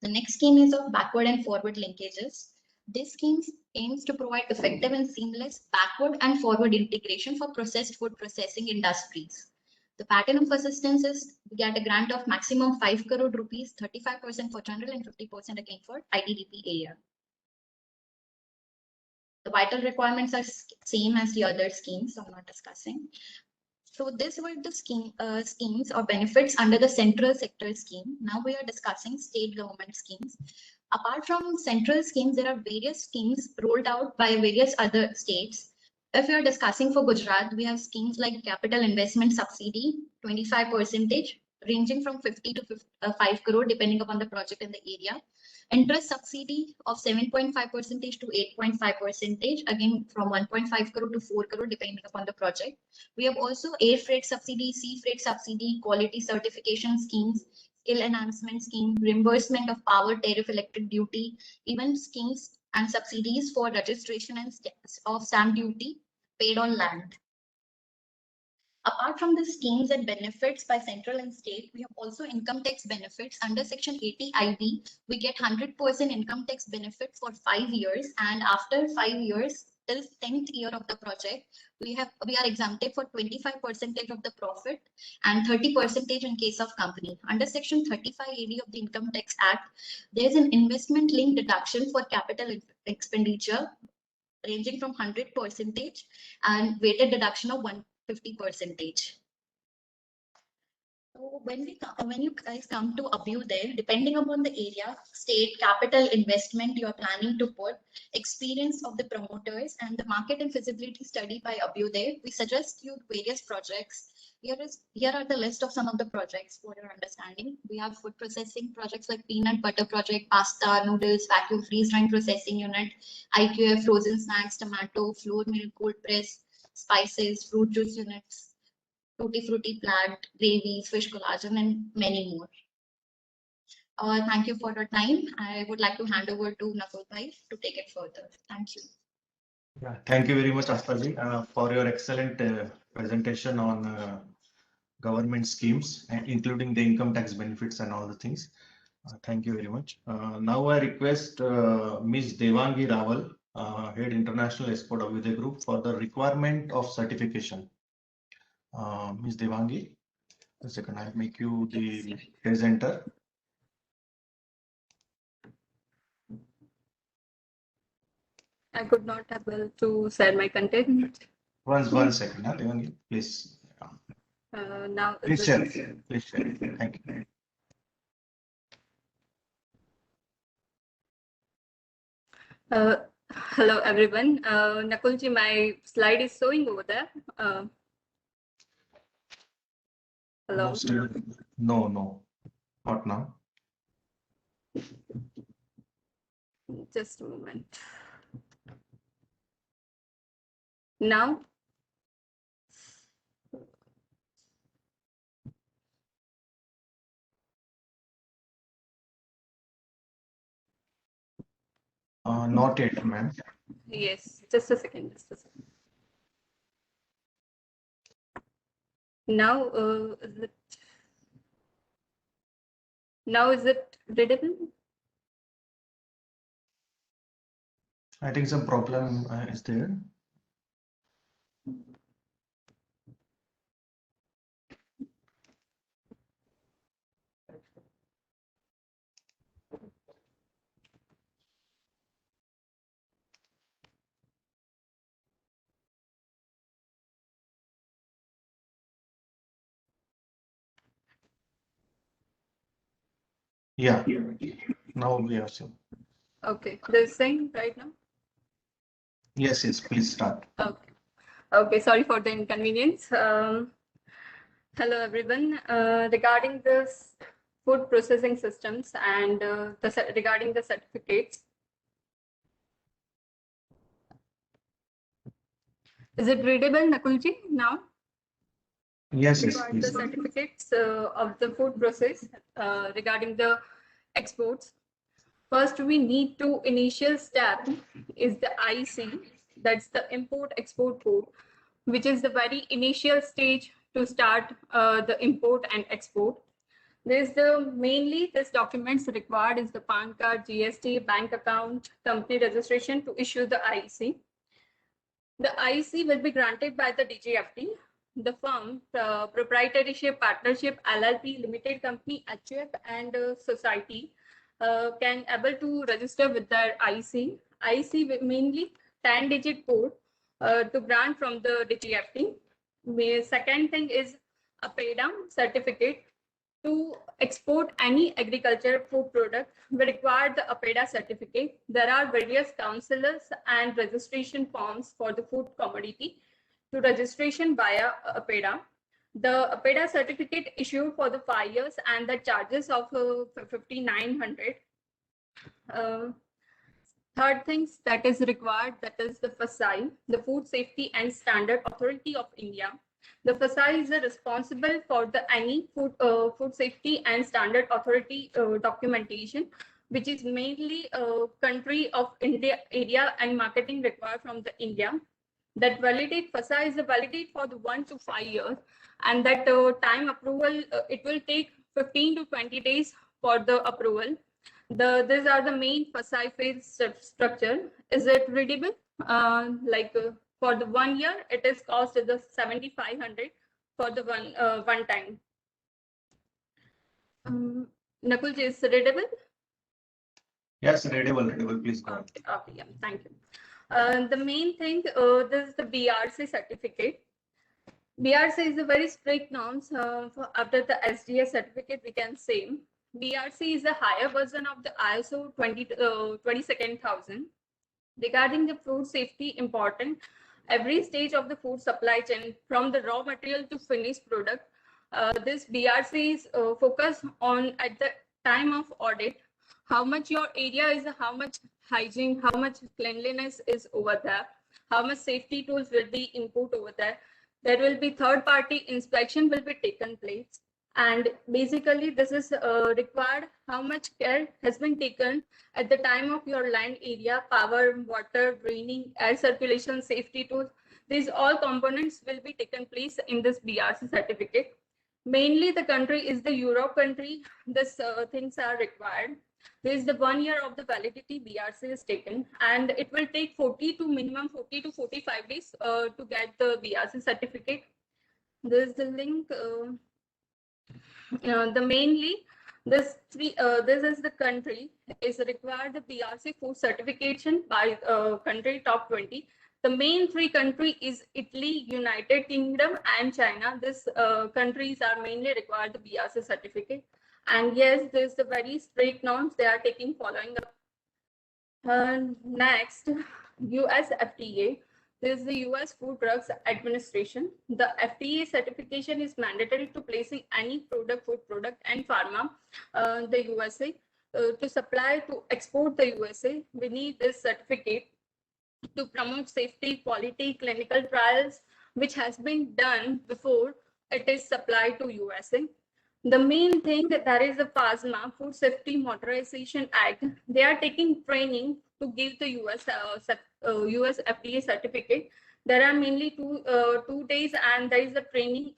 Speaker 5: The next scheme is of backward and forward linkages. This scheme aims to provide effective and seamless backward and forward integration for processed food processing industries. The pattern of assistance is we get a grant of maximum 5 crore rupees, 35% for general and 50% again for ITDP area. The vital requirements are same as the other schemes, so I'm not discussing. So these were the schemes or benefits under the central sector scheme. Now we are discussing state government schemes. Apart from central schemes, there are various schemes rolled out by various other states. If we are discussing for Gujarat, we have schemes like capital investment subsidy, 25%, ranging from 50 to 5 crore, depending upon the project and the area. Interest subsidy of 7.5% to 8.5%, again from 1.5 crore to 4 crore, depending upon the project. We have also air freight subsidy, sea freight subsidy, quality certification schemes, skill enhancement scheme, reimbursement of power tariff electric duty, even schemes and subsidies for registration and of stamp duty paid on land. Apart from the schemes and benefits by central and state, we have also income tax benefits. Under Section 80 IB, we get 100% income tax benefit for 5 years, and after 5 years, till 10th year of the project, we are exempted for 25% of the profit and 30% in case of company. Under Section 35 AD of the Income Tax Act, there is an investment linked deduction for capital expenditure ranging from 100% and weighted deduction of 150%. So when you guys come to Abhyuday, depending upon the area, state, capital investment you are planning to put, experience of the promoters, and the market and feasibility study by Abhyuday, we suggest you various projects. Here are the list of some of the projects for your understanding. We have food processing projects like peanut butter project, pasta, noodles, vacuum freeze drying processing unit, IQF, frozen snacks, tomato, flour milk, cold press, spices, fruit juice units, tutti frutti plant, gravies, fish collagen, and many more. Thank you for your time. I would like to hand over to Nakul Bhai to take it further. Thank you.
Speaker 2: Yeah, thank you very much, Astaji, for your excellent presentation on government schemes, and including the income tax benefits and all the things. Thank you very much. Now I request Ms. Devangi Rawal, Head International Export Abhyuday Group, for the requirement of certification. Ms. Devangi, a second, I'll make you the presenter.
Speaker 6: I could not able to share my content.
Speaker 2: One second, Devangi, please.
Speaker 6: Now,
Speaker 2: Please share. Please share. Thank you.
Speaker 6: Hello everyone. Nakulji, my slide is showing over there. Hello.
Speaker 2: No, not now.
Speaker 6: Just a moment. Now.
Speaker 2: Not yet, ma'am.
Speaker 6: Yes, just a second. Now, is it readable?
Speaker 2: I think some problem is there. Yeah, now we are seeing.
Speaker 6: Okay, this thing right now?
Speaker 2: Yes, please start.
Speaker 6: Okay, sorry for the inconvenience. Hello everyone. Regarding this food processing systems and regarding the certificates. Is it readable, Nakulji, now?
Speaker 2: Yes,
Speaker 6: Regarding
Speaker 2: please.
Speaker 6: the certificates of the food process regarding the exports. First, we need to initial step is the IC, that's the import-export code, which is the very initial stage to start the import and export. There's mainly this documents required is the PAN card, GST, bank account, company registration to issue the IC. The IC will be granted by the DGFT. The firm, proprietorship, partnership, LLP, limited company, HUF, and society can able to register with their IC. IC with mainly 10-digit code to grant from the DGFT. Second thing is APEDA certificate. To export any agricultural food product, we require the APEDA certificate. There are various councillors and registration forms for the food commodity to registration via APEDA. The APEDA certificate issued for the 5 years and the charges of 5,900. Third things that is required, that is the FSSAI, the Food Safety and Standard Authority of India. The FSSAI is responsible for the any food safety and standard authority documentation, which is mainly country of India area and marketing required from the India. That validate FSSAI is validate for the 1 to 5 years, and that time approval it will take 15 to 20 days for the approval. These are the main FSSAI phase structure. Is it readable? For the 1 year, it is cost is the 7,500 for the one time. Nakul ji, is it readable?
Speaker 2: Yes, readable, please go on.
Speaker 6: Okay, yeah, thank you. The main thing, this is the BRC certificate. BRC is a very strict norms after the SDA certificate, we can say. BRC is a higher version of the ISO 22000. Regarding the food safety important, every stage of the food supply chain, from the raw material to finished product, this BRC is focused on at the time of audit, how much your area is, how much hygiene, how much cleanliness is over there, how much safety tools will be input over there. There will be third party inspection will be taken place. And basically this is required how much care has been taken at the time of your land area, power, water, draining, air circulation, safety tools. These all components will be taken place in this BRC certificate. Mainly the country is the Europe country. These things are required. There is the 1 year of the validity BRC is taken, and it will take 40 to 45 days to get the BRC certificate. There is the link. This is the country is required the BRC food certification by country top 20. The main 3 country is Italy, United Kingdom, and China. These countries are mainly required the BRC certificate. And yes, there's the very strict norms they are taking following up. Next, US FDA. This is the US Food Drugs Administration. The FDA certification is mandatory to placing any product, food product, and pharma, the USA. To supply to export the USA, we need this certificate to promote safety, quality, clinical trials, which has been done before it is supplied to USA. The main thing that there is a PASMA, Food Safety Modernization Act. They are taking training to give the US FDA certificate. There are mainly 2 days, and there is a training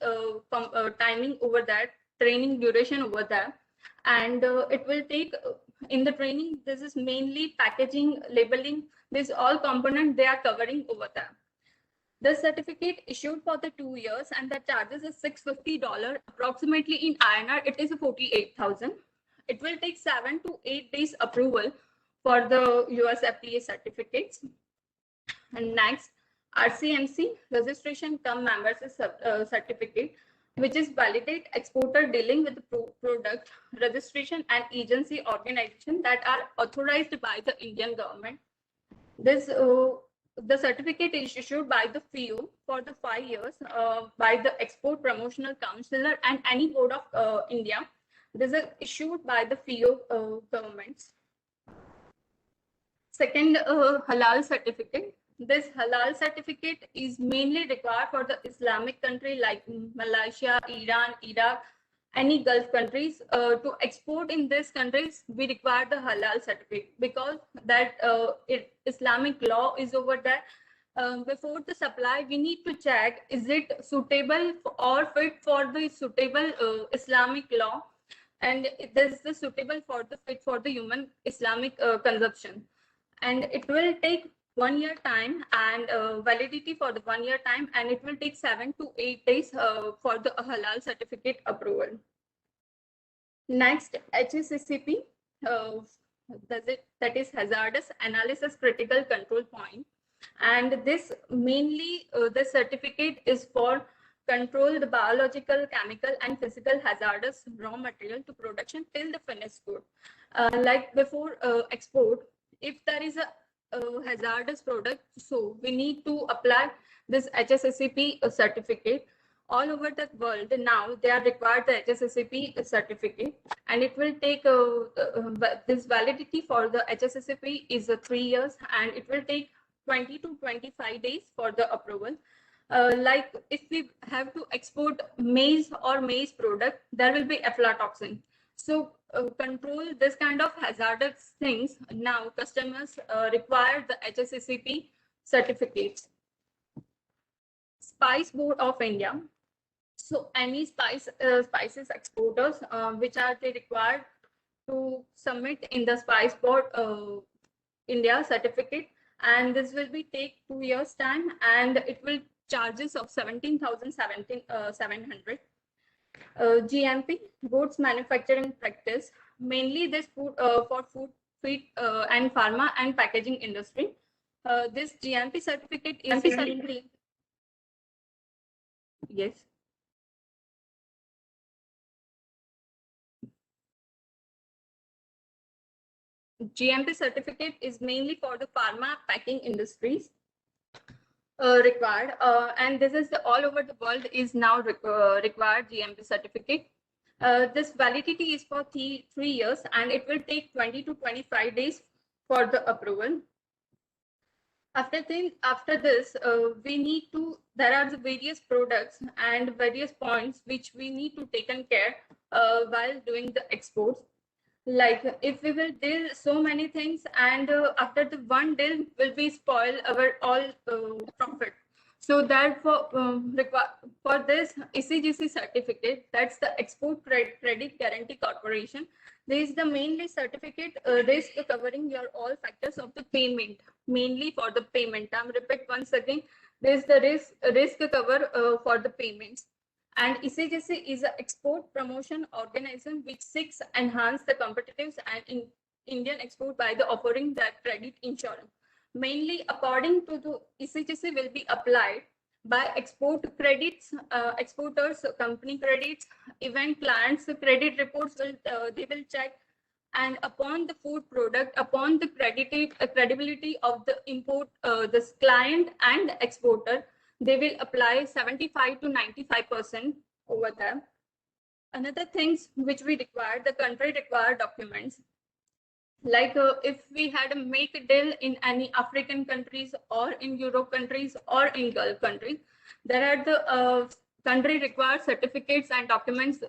Speaker 6: timing over that, training duration over there. And it will take in the training, this is mainly packaging, labeling, this all component they are covering over there. The certificate issued for the 2 years, and the charges is $650. Approximately in INR, it is 48,000. It will take 7 to 8 days approval for the US FDA certificates. And next, RCMC, registration cum members certificate, which is validate exporter dealing with the product registration and agency organization that are authorized by the Indian government. This the certificate is issued by the FIO for the 5 years by the Export Promotional Counselor and any board of India. This is issued by the FIO governments. Second, halal certificate. This halal certificate is mainly required for the Islamic country like Malaysia, Iran, Iraq, any Gulf countries. To export in these countries, we require the halal certificate because that Islamic law is over there. Before the supply, we need to check, is it suitable or fit for the suitable Islamic law, and this is suitable for the fit for the human Islamic consumption. And it will take 1 year time and validity for the 1 year time, and it will take 7 to 8 days for the halal certificate approval. Next, HACCP, that is hazardous analysis critical control point. And this mainly the certificate is for control the biological, chemical, and physical hazardous raw material to production till the finished good. Like before export, if there is a hazardous product, so we need to apply this HACCP certificate. All over the world now they are required the HACCP certificate, and it will take this validity for the HACCP is 3 years, and it will take 20 to 25 days for the approval. Like if we have to export maize or maize product, there will be aflatoxin. So control this kind of hazardous things. Now customers require the HACCP certificates. Spice Board of India. So any spices exporters which are they required to submit in the Spice Board India certificate, and this will be take 2 years time, and it will charges of 17,700. GMP, goods manufacturing practice, mainly this food for food, feed, and pharma and packaging industry. This GMP certificate is mainly, yes. GMP certificate is mainly for the pharma packing industries required, and this is the all over the world is now required GMP certificate. This validity is for 3 years, and it will take 20 to 25 days for the approval. After this, we need to, there are the various products and various points which we need to taken care while doing the exports. Like if we will deal so many things, and after the one deal will be spoil our all profit. So therefore, for this ECGC certificate, that's the Export Credit Guarantee Corporation. This is the mainly certificate risk covering your all factors of the payment, mainly for the payment. I'm repeat once again, this is the risk cover for the payments. And ECGC is an export promotion organism which seeks to enhance the competitiveness and in Indian export by the offering that credit insurance. Mainly, according to the ECGC, will be applied by export credits, exporters, company credits, even clients' credit reports will they will check, and upon the food product, upon the credibility of the import, this client and exporter, they will apply 75 to 95% over there. Another things which we require, the country required documents. Like if we had a make a deal in any African countries or in Europe countries or in Gulf countries, there are the country required certificates and documents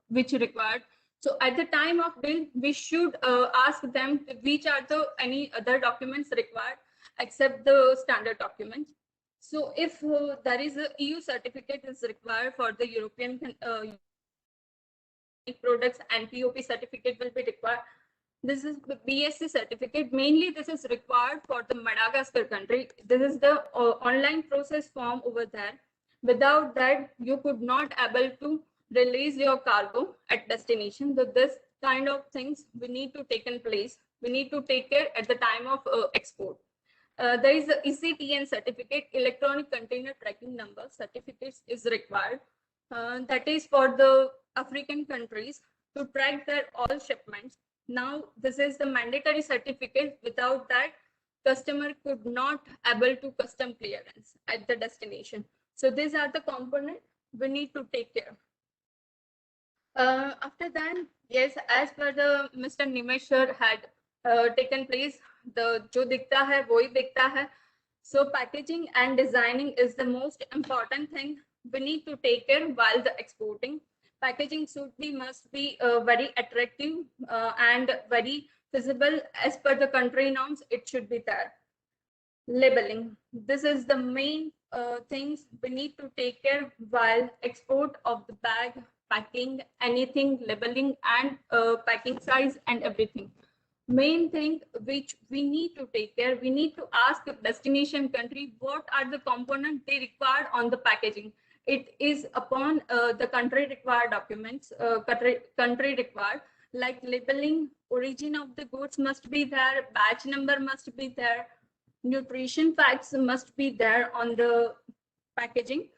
Speaker 6: which required. So at the time of deal, we should ask them which are the any other documents required except the standard documents. So if there is a EU certificate is required for the European products, and POP certificate will be required. This is the BSc certificate. Mainly this is required for the Madagascar country. This is the online process form over there. Without that, you could not able to release your cargo at destination. So this kind of things we need to take in place. We need to take care at the time of export. There is a ECTN certificate, electronic container tracking number certificates is required. That is for the African countries to track their all shipments. Now this is the mandatory certificate. Without that, customer could not able to custom clearance at the destination. So these are the components we need to take care. After that, yes, as per the Mr. Nimesh sir had taken place, the जो दिखता है वो ही बिकता है. So packaging and designing is the most important thing we need to take care while the exporting. Packaging must be very attractive and very visible as per the country norms. It should be there. Labeling. This is the main things we need to take care while export of the bag, packing, anything, labeling, and packing size and everything. Main thing which we need to take care, we need to ask the destination country what are the components they require on the packaging. It is upon the country required documents, country required, like labeling, origin of the goods must be there, batch number must be there, nutrition facts must be there on the packaging,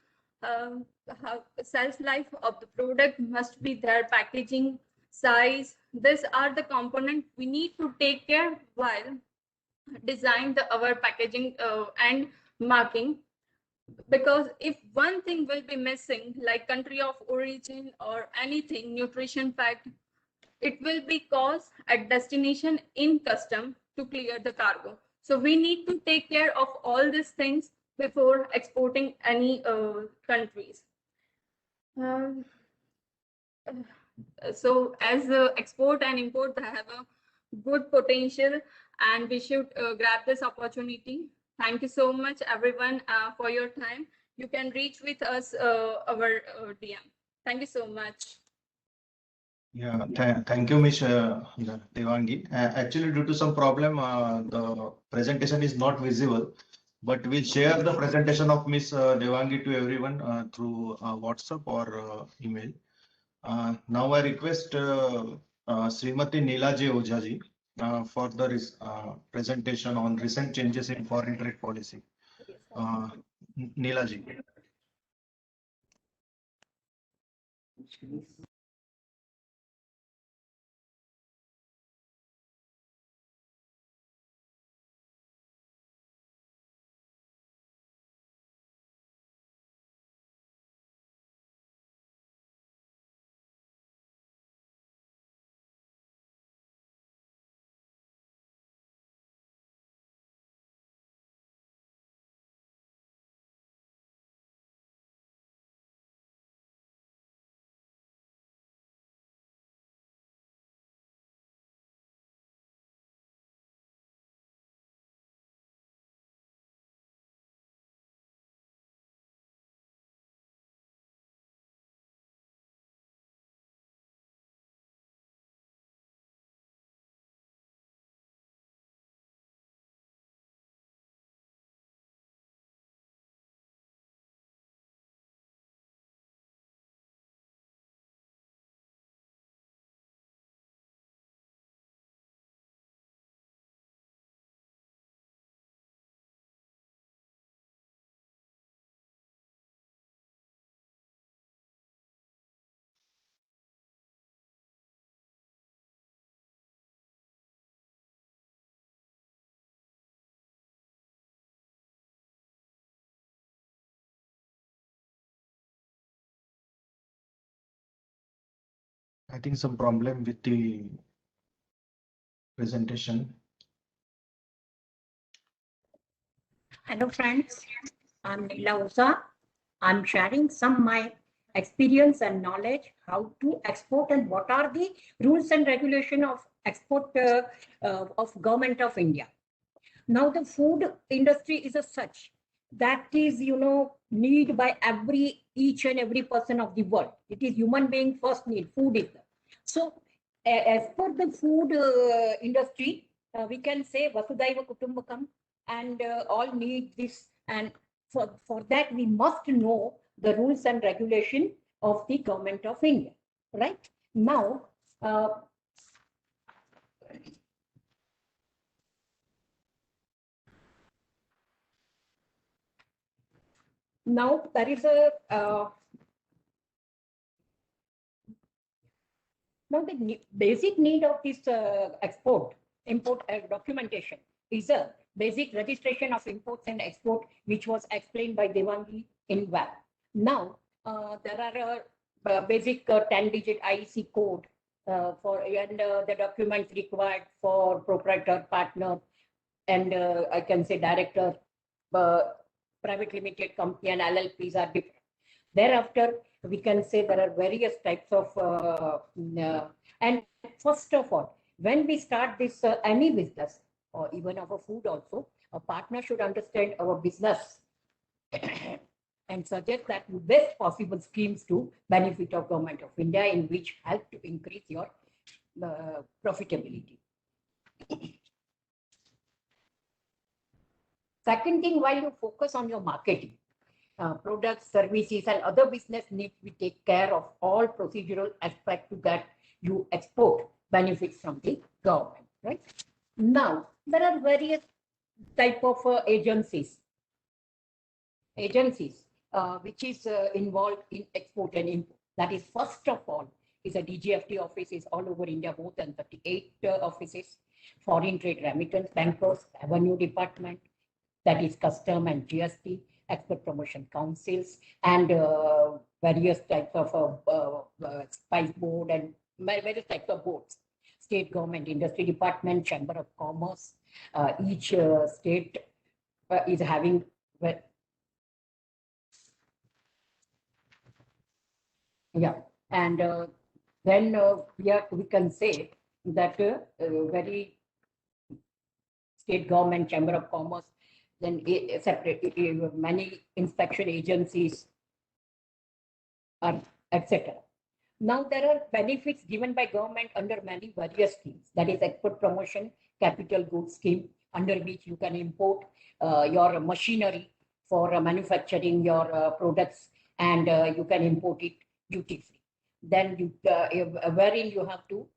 Speaker 6: shelf life of the product must be there, packaging, size. These are the components we need to take care while design our packaging and marking. Because if one thing will be missing, like country of origin or anything, nutrition fact, it will be caused at destination in custom to clear the cargo. So we need to take care of all these things before exporting any countries. So as export and import, they have a good potential, and we should grab this opportunity. Thank you so much, everyone, for your time. You can reach with us our DM. Thank you so much.
Speaker 2: Yeah, thank you, Ms. Devangi. Actually, due to some problem, the presentation is not visible, but we'll share the presentation of Ms. Devangi to everyone through WhatsApp or email. Now I request Srimati Neela J. Ojha ji for the presentation on recent changes in foreign trade policy. Uh, Neela ji. I think some problem with the presentation.
Speaker 7: Hello friends, I'm Neela Oza. I'm sharing some my experience and knowledge how to export and what are the rules and regulation of export of Government of India. Now the food industry is a such that is need by each and every person of the world. It is human being first need, food is. So as per the food industry, we can say Vasudhaiva Kutumbakam, and all need this, and for that we must know the rules and regulation of the Government of India, right? Now now there is a now the basic need of this import documentation is a basic registration of imports and export, which was explained by Devangi in WAP. Now there are basic 10-digit IEC code for and the documents required for proprietor, partner, and I can say director, private limited company and LLPs are different. Thereafter, we can say there are various types of, and first of all, when we start this any business or even our food also, a partner should understand our business and suggest that the best possible schemes to benefit of Government of India in which help to increase your profitability. Second thing, while you focus on your marketing, products, services, and other business need to take care of all procedural aspects to that you export benefits from the government, right? Now, there are various type of agencies which is involved in export and import. That is, first of all, is a DGFT offices all over India, more than 38 offices, foreign trade remittance bankers, revenue department, that is custom and GST, export promotion councils, and various types of spice board and various types of boards, state government industry department, chamber of commerce. Each state is having and then we can say that very state government, chamber of commerce, then separate many inspection agencies, etc. Now there are benefits given by government under many various schemes. That is export promotion, capital goods scheme, under which you can import your machinery for manufacturing your products, and you can import it duty free. Then you, wherein you have to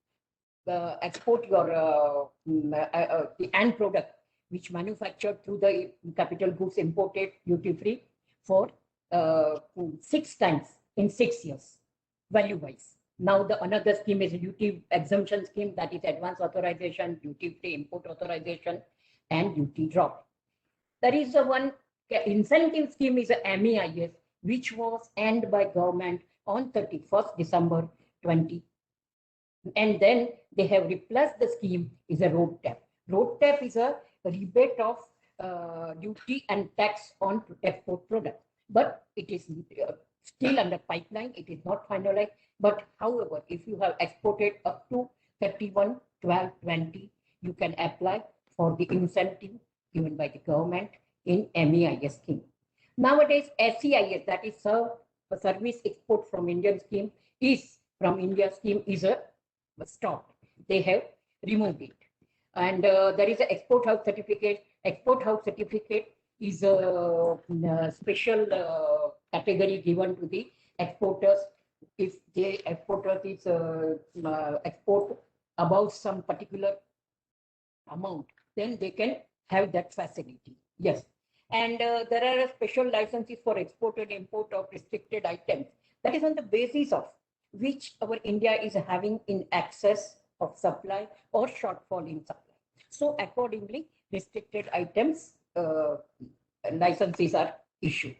Speaker 7: export your the end product which manufactured through the capital goods imported duty free for 6 times in 6 years value wise. Now the another scheme is duty exemption scheme, that is advance authorization, duty free import authorization, and duty drop. There is a one incentive scheme is a MEIS, which was ended by government on 31st December 20. And then they have replaced the scheme is a road tap. Road tap is a rebate of duty and tax on export products, but it is still under pipeline. It is not finalized. But however, if you have exported up to 31/12/20, you can apply for the incentive given by the government in MEIS scheme. Nowadays, SEIS, that is Service Export from Indian scheme, is from India scheme is a stopped. They have removed it. And there is an export house certificate. Export house certificate is a special category given to the exporters. If the exporter is export above some particular amount, then they can have that facility. Yes. And there are special licenses for export and import of restricted items. That is on the basis of which our India is having in excess of supply or shortfall in supply. So accordingly, restricted items licenses are issued.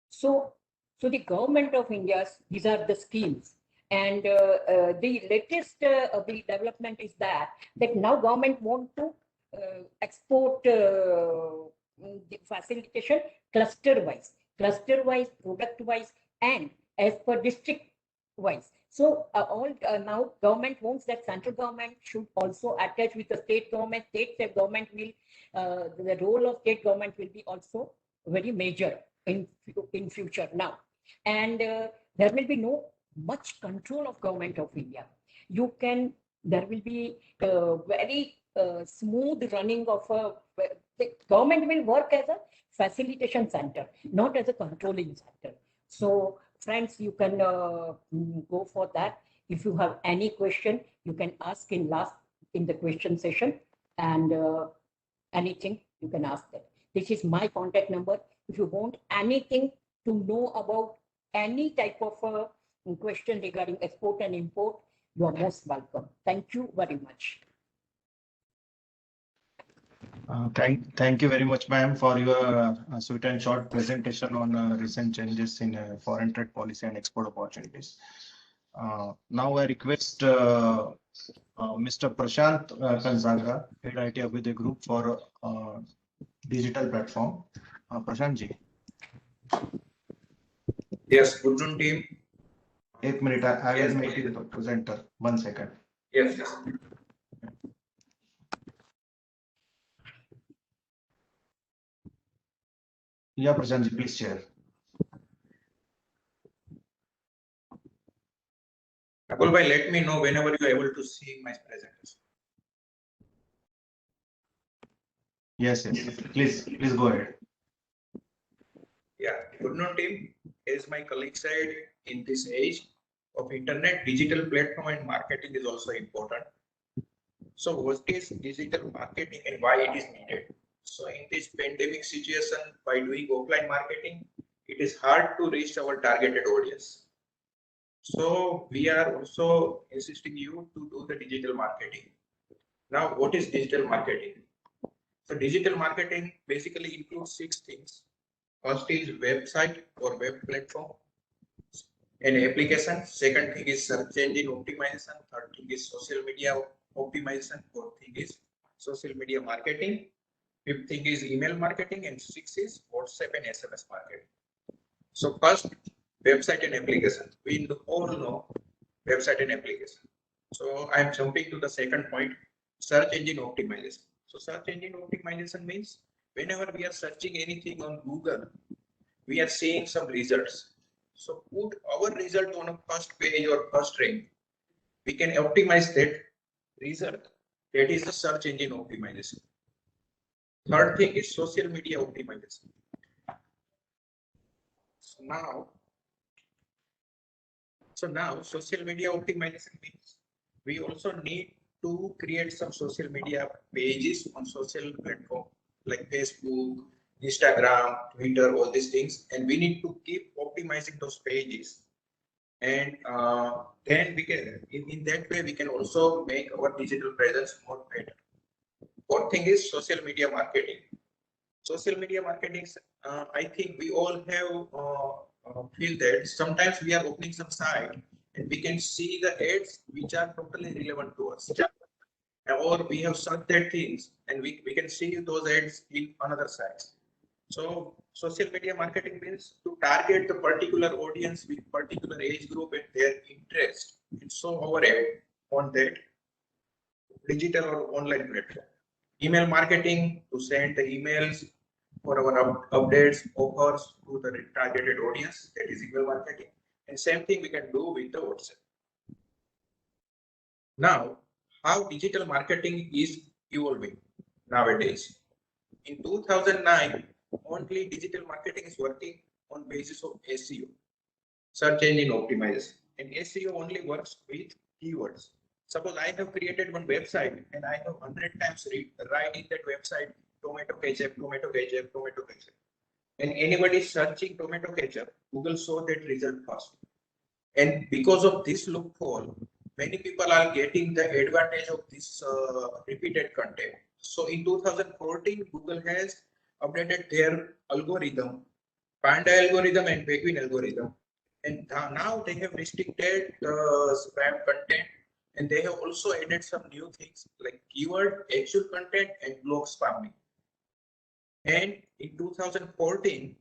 Speaker 7: So the government of India, these are the schemes. And the latest the development is that now government want to export the facilitation cluster wise, product wise, and as per district wise. So now government wants that central government should also attach with the state government. State government will the role of state government will be also very major in future now, and there will be no much control of government of India. There will be very smooth running of the government will work as a facilitation center, not as a controlling center. So friends, you can go for that. If you have any question, you can ask in the question session, and anything you can ask that. This is my contact number. If you want anything to know about any type of question regarding export and import, you are most welcome. Thank you very much.
Speaker 2: Thank you very much, ma'am, for your sweet and short presentation on recent changes in foreign trade policy and export opportunities. Now I request Mr. Prashant Kanzaga, Head IT Abhyuday Group for digital platform. Prashant ji.
Speaker 8: Yes, good noon, team.
Speaker 2: 1 minute, I will make it the presenter. 1 second.
Speaker 8: Yes, yes.
Speaker 2: Yeah, Prashant ji, please share.
Speaker 8: Akul bhai, let me know whenever you are able to see my presentation.
Speaker 2: Yes, please go ahead.
Speaker 8: Yeah, good noon, team. As my colleague said, in this age of internet, digital platform and marketing is also important. So what is digital marketing and why it is needed? So in this pandemic situation, by doing offline marketing, it is hard to reach our targeted audience. So we are also insisting you to do the digital marketing. Now, what is digital marketing? So digital marketing basically includes 6 things. First is website or web platform, an application. Second thing is search engine optimization. Third thing is social media optimization. Fourth thing is social media marketing. Fifth thing is email marketing, and 6th is WhatsApp and SMS marketing. So first, website and application. We all know website and application. So I am jumping to the second point, search engine optimization. So search engine optimization means whenever we are searching anything on Google, we are seeing some results. So put our result on a first page or first rank. We can optimize that result. That is the search engine optimization. Third thing is social media optimization. So now social media optimization means we also need to create some social media pages on social platform like Facebook, Instagram, Twitter, all these things, and we need to keep optimizing those pages. And then we can, in that way, we can also make our digital presence more better. Fourth thing is social media marketing. Social media marketing, I think we all have feel that sometimes we are opening some site and we can see the ads which are totally relevant to us. Or we have searched that things and we can see those ads in another site. So social media marketing means to target the particular audience with particular age group and their interest and show our ad on that digital or online platform. Email marketing to send the emails for our updates, offers to the targeted audience, that is email marketing. And same thing we can do with the WhatsApp. Now, how digital marketing is evolving nowadays. In 2009, only digital marketing is working on basis of SEO, search engine optimization. And SEO only works with keywords. Suppose I have created one website and I have 100 times write in that website tomato ketchup, tomato ketchup, tomato ketchup. And anybody searching tomato ketchup, Google show that result first. And because of this loophole, many people are getting the advantage of this repeated content. So in 2014, Google has updated their algorithm, Panda algorithm and Penguin algorithm. And now they have restricted spam content, and they have also added some new things like keyword, actual content, and blog spamming. And in 2014,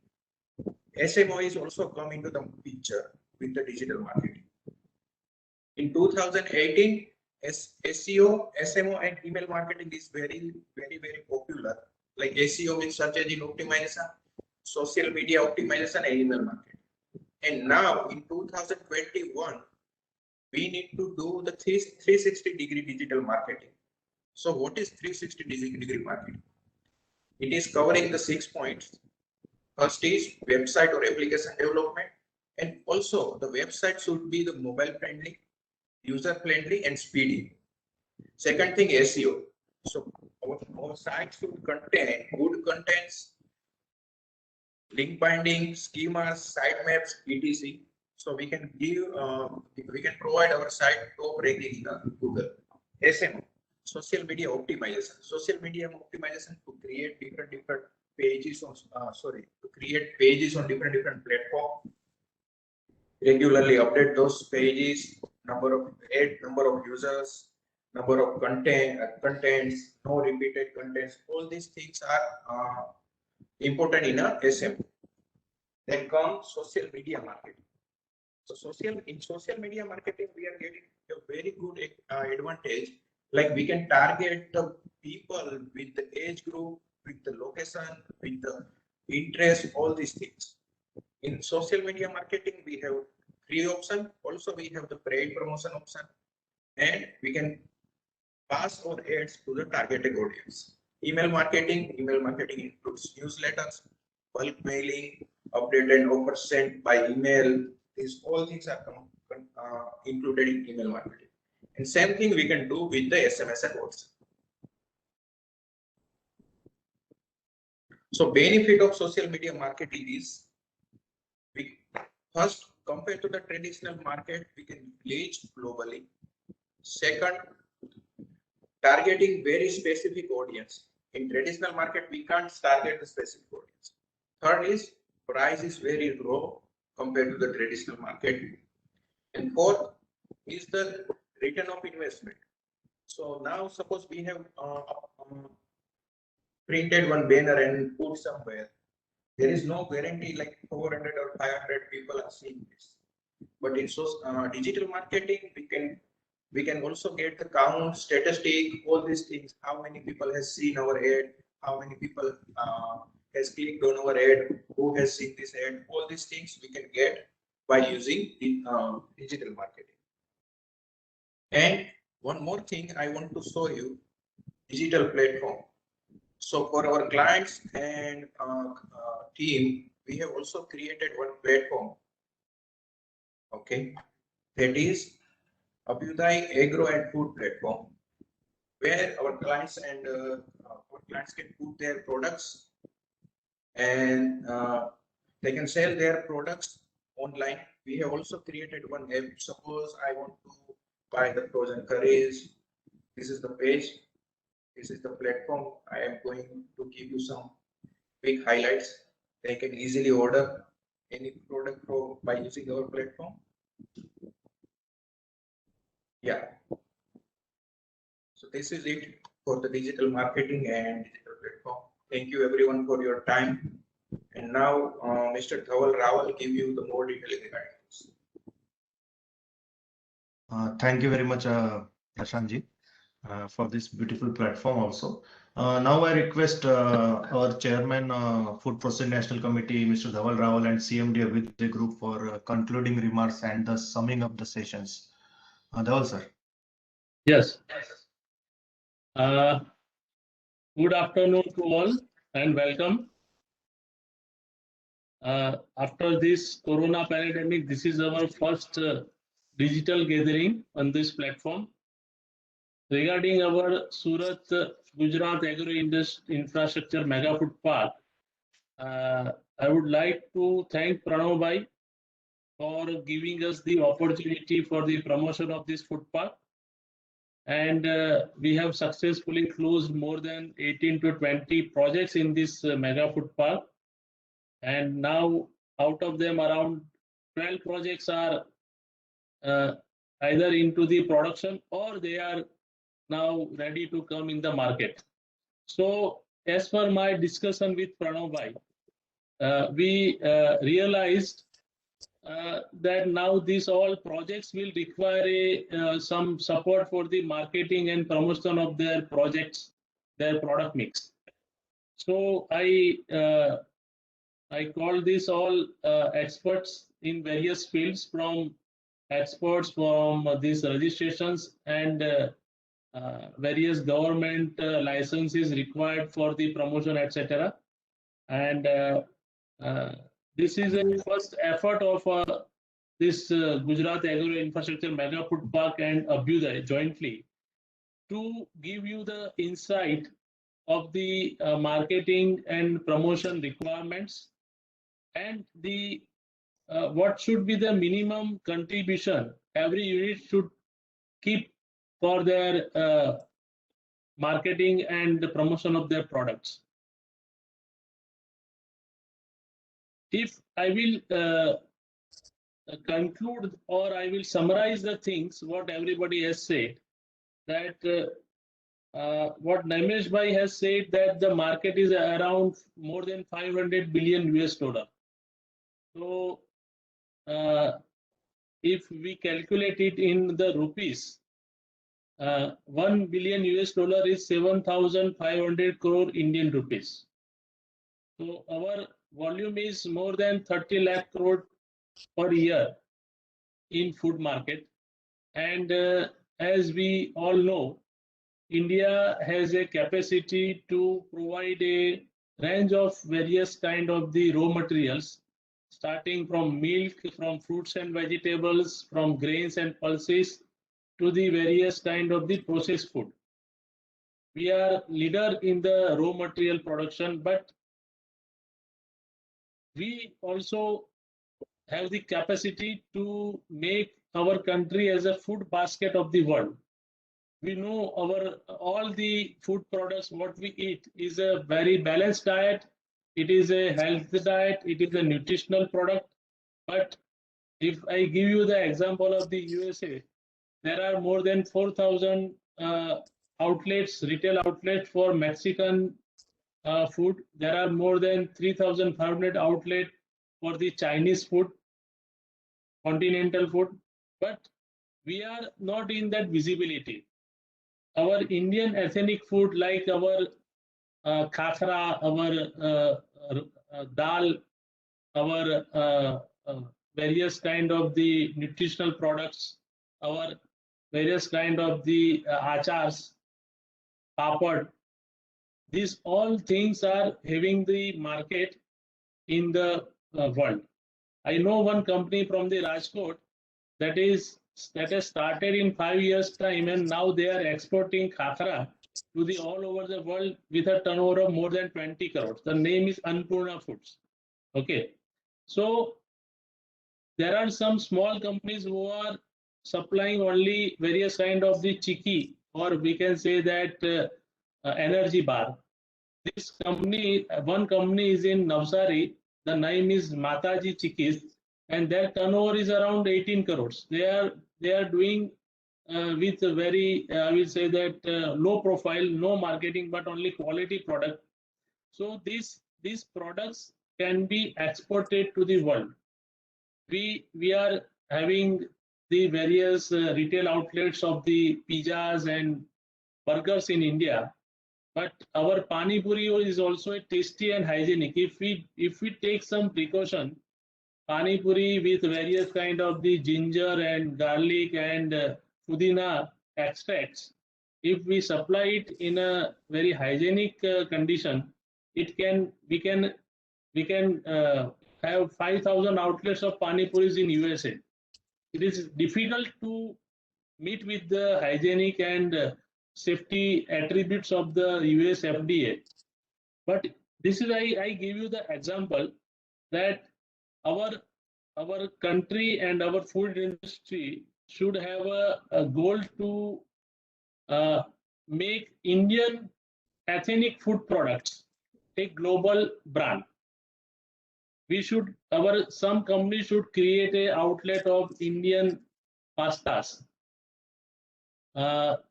Speaker 8: SMO is also come into the picture with the digital marketing. In 2018, SEO, SMO, and email marketing is very popular. Like SEO means search engine optimization, social media optimization, and email marketing. And now in 2021, we need to do the 360-degree digital marketing. So what is 360-degree marketing? It is covering the 6 points. First is website or application development. And also the website should be the mobile friendly, user friendly, and speedy. Second thing, SEO. So our site should contain good contents, link binding, schemas, sitemaps, etc. So we can give, we can provide our site top ranking in Google. SMO, social media optimization. Social media optimization to create different pages on, to create pages on different platforms. Regularly update those pages, number of users, number of contents, no repeated contents. All these things are important in a SM. Then comes social media marketing. So in social media marketing, we are getting a very good advantage. Like we can target the people with the age group, with the location, with the interest, all these things. In social media marketing, we have free option. Also, we have the paid promotion option, and we can pass our ads to the targeted audience. Email marketing includes newsletters, bulk mailing, updated and offers sent by email. These all things are included in email marketing. And same thing we can do with the SMS and WhatsApp. So benefit of social media marketing is, we first, compared to the traditional market, we can reach globally. Second, targeting very specific audience. In traditional market, we can't target the specific audience. Third is, price is very low compared to the traditional market. And fourth is the return of investment. So now suppose we have printed one banner and put somewhere. There is no guarantee like 400 or 500 people are seeing this. But in digital marketing, we can also get the count, statistic, all these things, how many people has seen our ad, how many people has clicked on our ad, who has seen this ad. All these things we can get by using digital marketing. And one more thing I want to show you, digital platform. So for our clients and team, we have also created one platform. Okay, that is Abhyuday Agro and Food Platform, where our clients can put their products and they can sell their products online. We have also created one app. Suppose I want to buy the frozen curries. This is the page. This is the platform. I am going to give you some quick highlights. They can easily order any product by using our platform. Yeah. So this is it for the digital marketing and digital platform. Thank you everyone for your time. And now Mr. Dhaval Rawal will give you the more detail regarding this.
Speaker 2: Thank you very much, Prashantji, for this beautiful platform also. Now I request our chairman, Food Processing National Committee, Mr. Dhaval Rawal, and CMD Abhyuday Group for concluding remarks and the summing up the sessions. Dhaval sir.
Speaker 1: Yes. Good afternoon to all and welcome. After this corona pandemic, this is our first digital gathering on this platform. Regarding our Surat, Gujarat Agro Infrastructure Mega Food Park, I would like to thank Pranav Bhai for giving us the opportunity for the promotion of this food park. And we have successfully closed more than 18 to 20 projects in this mega food park. And now out of them, around 12 projects are either into the production or they are now ready to come in the market. So as per my discussion with Pranav Bhai, we realized that now these all projects will require some support for the marketing and promotion of their projects, their product mix. So I call these all experts in various fields, from experts from these registrations and various government licenses required for the promotion, etc. And this is a first effort of this Gujarat Agro Infrastructure Mega Food Park and Abhyuday jointly to give you the insight of the marketing and promotion requirements and the what should be the minimum contribution every unit should keep for their marketing and the promotion of their products. If I will conclude or I will summarize the things what everybody has said, that what Naimesh Bhai has said, that the market is around more than 500 billion US dollar. So if we calculate it in the rupees, 1 billion US dollar is 7,500 crore Indian rupees. So our volume is more than 30 lakh crore per year in food market. And as we all know, India has a capacity to provide a range of various kind of the raw materials, starting from milk, from fruits and vegetables, from grains and pulses, to the various kind of the processed food. We are leader in the raw material production, but we also have the capacity to make our country as a food basket of the world. We know all the food products what we eat is a very balanced diet. It is a healthy diet. It is a nutritional product. But if I give you the example of the USA, there are more than 4,000 outlets, retail outlets for Mexican food. There are more than 3,500 outlets for the Chinese food, continental food. But we are not in that visibility. Our Indian ethnic food, like our khakra, our dal, our various kind of the nutritional products, our various kind of the achars, papad. These all things are having the market in the world. I know one company from the Rajkot that has started in 5 years time, and now they are exporting khakra to the all over the world with a turnover of more than 20 crores. The name is Annapurna Foods. Okay, so there are some small companies who are supplying only various kind of the chikki, or we can say that energy bar. This company, one company is in Navsari. The name is Mataji Chikkis, and their turnover is around 18 crores. They are doing with a very, I will say that low profile, no marketing, but only quality product. So these products can be exported to the world. We are having the various retail outlets of the pizzas and burgers in India. But our pani puri is also tasty and hygienic. If we take some precaution, pani puri with various kind of the ginger and garlic and pudina extracts, if we supply it in a very hygienic condition, we can have 5,000 outlets of pani puris in USA. It is difficult to meet with the hygienic and safety attributes of the US FDA. But this is I give you the example that our country and our food industry should have a goal to make Indian ethnic food products a global brand. Some companies should create a outlet of Indian pastas,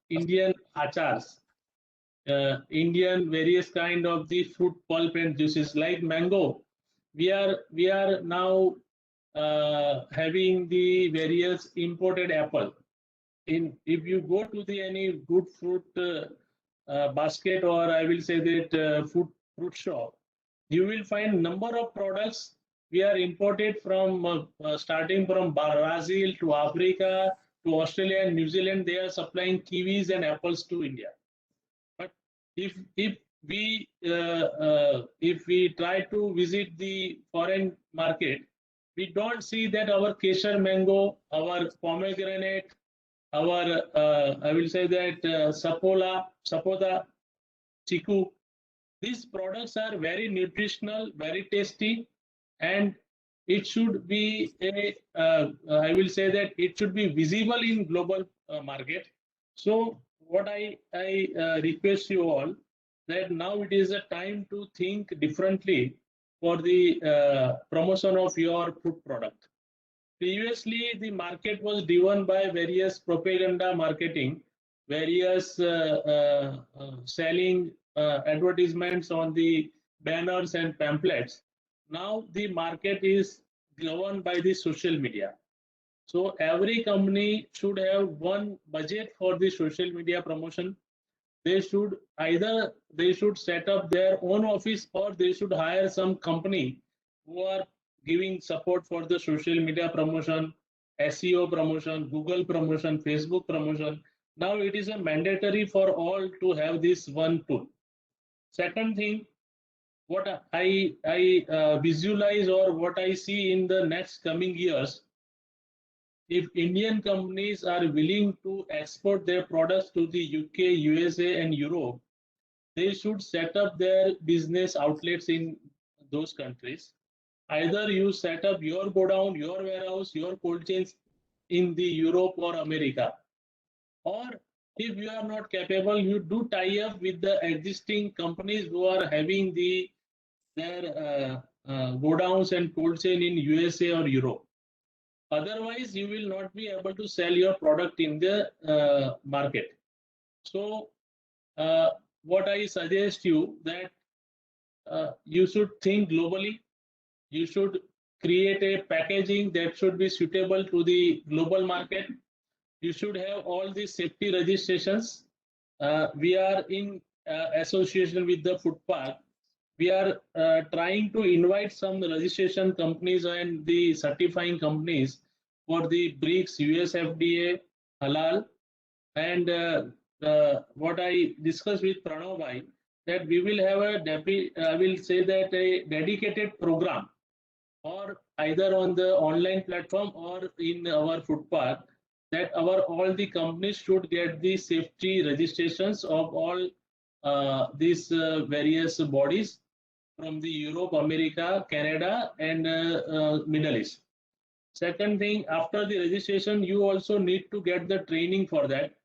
Speaker 1: Indian achars, Indian various kind of the fruit pulp and juices like mango. We are now having the various imported apple. If you go to the any good fruit basket, or I will say that fruit shop, you will find number of products we are imported from starting from Brazil to Africa to Australia and New Zealand. They are supplying kiwis and apples to India. But if we try to visit the foreign market, we don't see that our Kesar mango, our pomegranate, our I will say that sapoda, chiku, these products are very nutritional, very tasty, and it should be I will say that it should be visible in global market. So what I request you all, that now it is a time to think differently for the promotion of your food product. Previously, the market was driven by various propaganda marketing, various selling advertisements on the banners and pamphlets. Now the market is governed by the social media. So every company should have one budget for the social media promotion. They should set up their own office, or they should hire some company who are giving support for the social media promotion, SEO promotion, Google promotion, Facebook promotion. Now it is a mandatory for all to have this one tool. Second thing, what I visualize, or what I see in the next coming years, if Indian companies are willing to export their products to the UK, USA, and Europe, they should set up their business outlets in those countries. Either you set up your godown, your warehouse, your cold chains in the Europe or America, or if you are not capable, you do tie up with the existing companies who are having their godowns and cold chain in USA or Europe. Otherwise, you will not be able to sell your product in the market. So, what I suggest you, that you should think globally. You should create a packaging that should be suitable to the global market. You should have all the safety registrations. We are in association with the food park, we are trying to invite some registration companies and the certifying companies for the BRICS, USFDA, Halal, and what I discussed with Pranav bhai, that we will have I will say that a dedicated program, or either on the online platform or in our food park, that all the companies should get the safety registrations of all these various bodies from the Europe, America, Canada, and Middle East. Second thing, after the registration, you also need to get the training for that.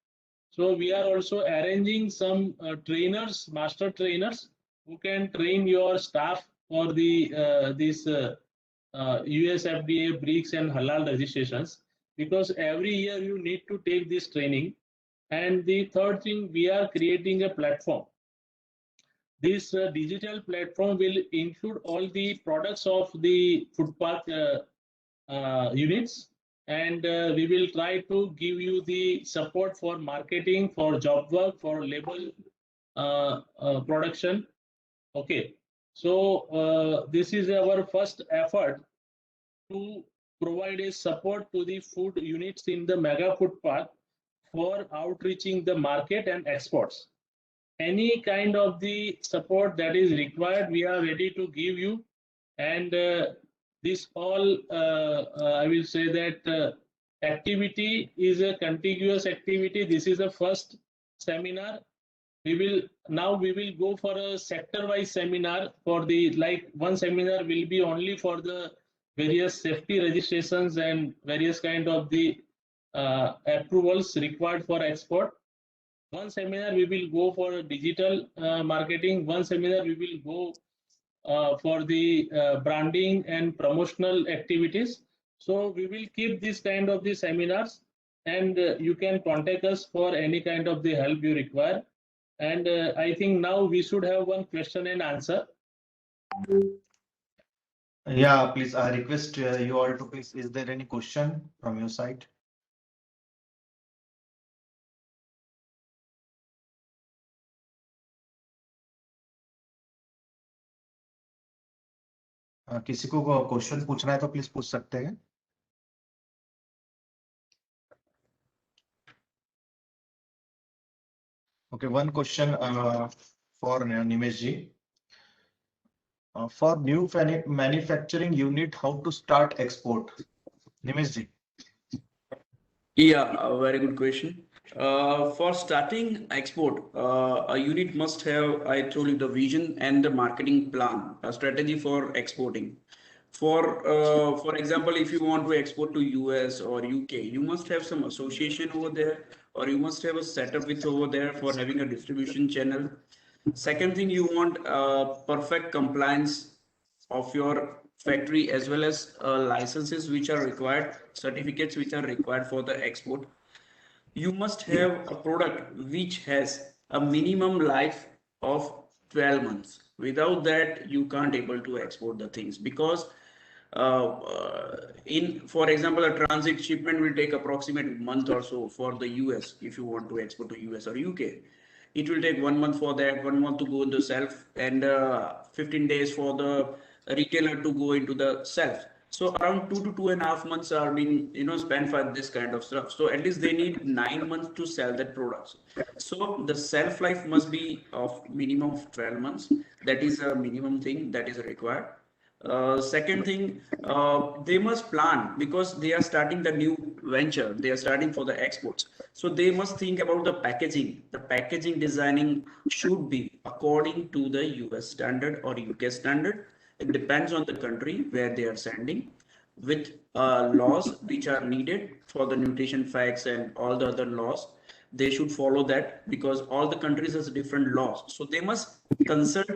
Speaker 1: So we are also arranging some trainers, master trainers, who can train your staff for the these USFDA, BRICS, and Halal registrations, because every year you need to take this training. And the third thing, we are creating a platform. This digital platform will include all the products of the food park units, and we will try to give you the support for marketing, for job work, for label production. Okay, so this is our first effort to provide a support to the food units in the mega food park for outreaching the market and exports. Any kind of the support that is required, we are ready to give you. And this all, I will say that activity is a contiguous activity. This is the first seminar. We will go for a sector-wise seminar. For the, like, one seminar will be only for the various safety registrations and various kind of the approvals required for export. One seminar we will go for digital marketing. One seminar we will go for the branding and promotional activities. So we will keep this kind of the seminars, and you can contact us for any kind of the help you require. And I think now we should have one question and answer.
Speaker 2: Yeah, please, I request you all to please, is there any question from your side? किसी को question पूछना है तो please पूछ सकते हैं. Okay, one question for Nimesh ji. For new manufacturing unit, how to start export? Nimesh ji.
Speaker 4: Yeah, a very good question. For starting export, a unit must have, I told you, the vision and the marketing plan, a strategy for exporting. For example, if you want to export to US or UK, you must have some association over there, or you must have a setup with over there for having a distribution channel. Second thing, you want perfect compliance of your factory, as well as licenses which are required, certificates which are required for the export. You must have a product which has a minimum life of 12 months. Without that, you can't able to export the things, because for example, a transit shipment will take approximate month or so for the US. If you want to export to US or UK, it will take 1 month for that, 1 month to go in the shelf, and 15 days for the retailer to go into the shelf. So around 2 to 2.5 months are being, spent for this kind of stuff. So at least they need 9 months to sell that products. So the shelf life must be of minimum of 12 months. That is a minimum thing that is required. Second thing, they must plan, because they are starting the new venture. They are starting for the exports. So they must think about the packaging. The packaging designing should be according to the US standard or UK standard. It depends on the country where they are sending, with laws which are needed for the nutrition facts and all the other laws. They should follow that, because all the countries has different laws. So they must consult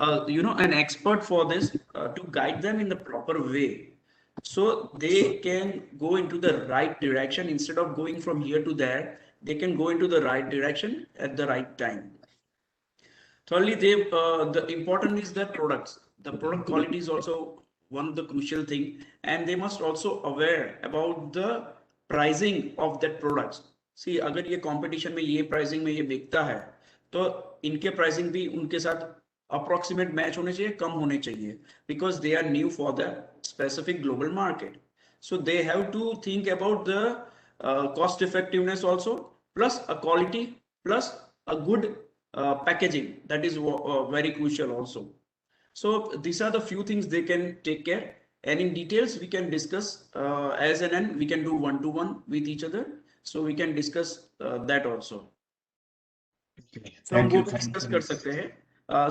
Speaker 4: an expert for this to guide them in the proper way, so they can go into the right direction. Instead of going from here to there, they can go into the right direction at the right time. Thirdly, the important is the products. The product quality is also one of the crucial thing, and they must also aware about the pricing of that products. See, अगर ये competition में ये pricing में ये बिकता है, तो इनके प्राइसिंग भी उनके साथ अप्रोक्सीमेट मैच होने चाहिए, कम होने चाहिए, because they are new for the specific global market. So they have to think about the cost effectiveness also, plus a quality, plus a good packaging. That is very crucial also. So these are the few things they can take care, and in details we can discuss as and when we can do one-to-one with each other. So we can discuss that also. So हम वो भी discuss कर सकते हैं.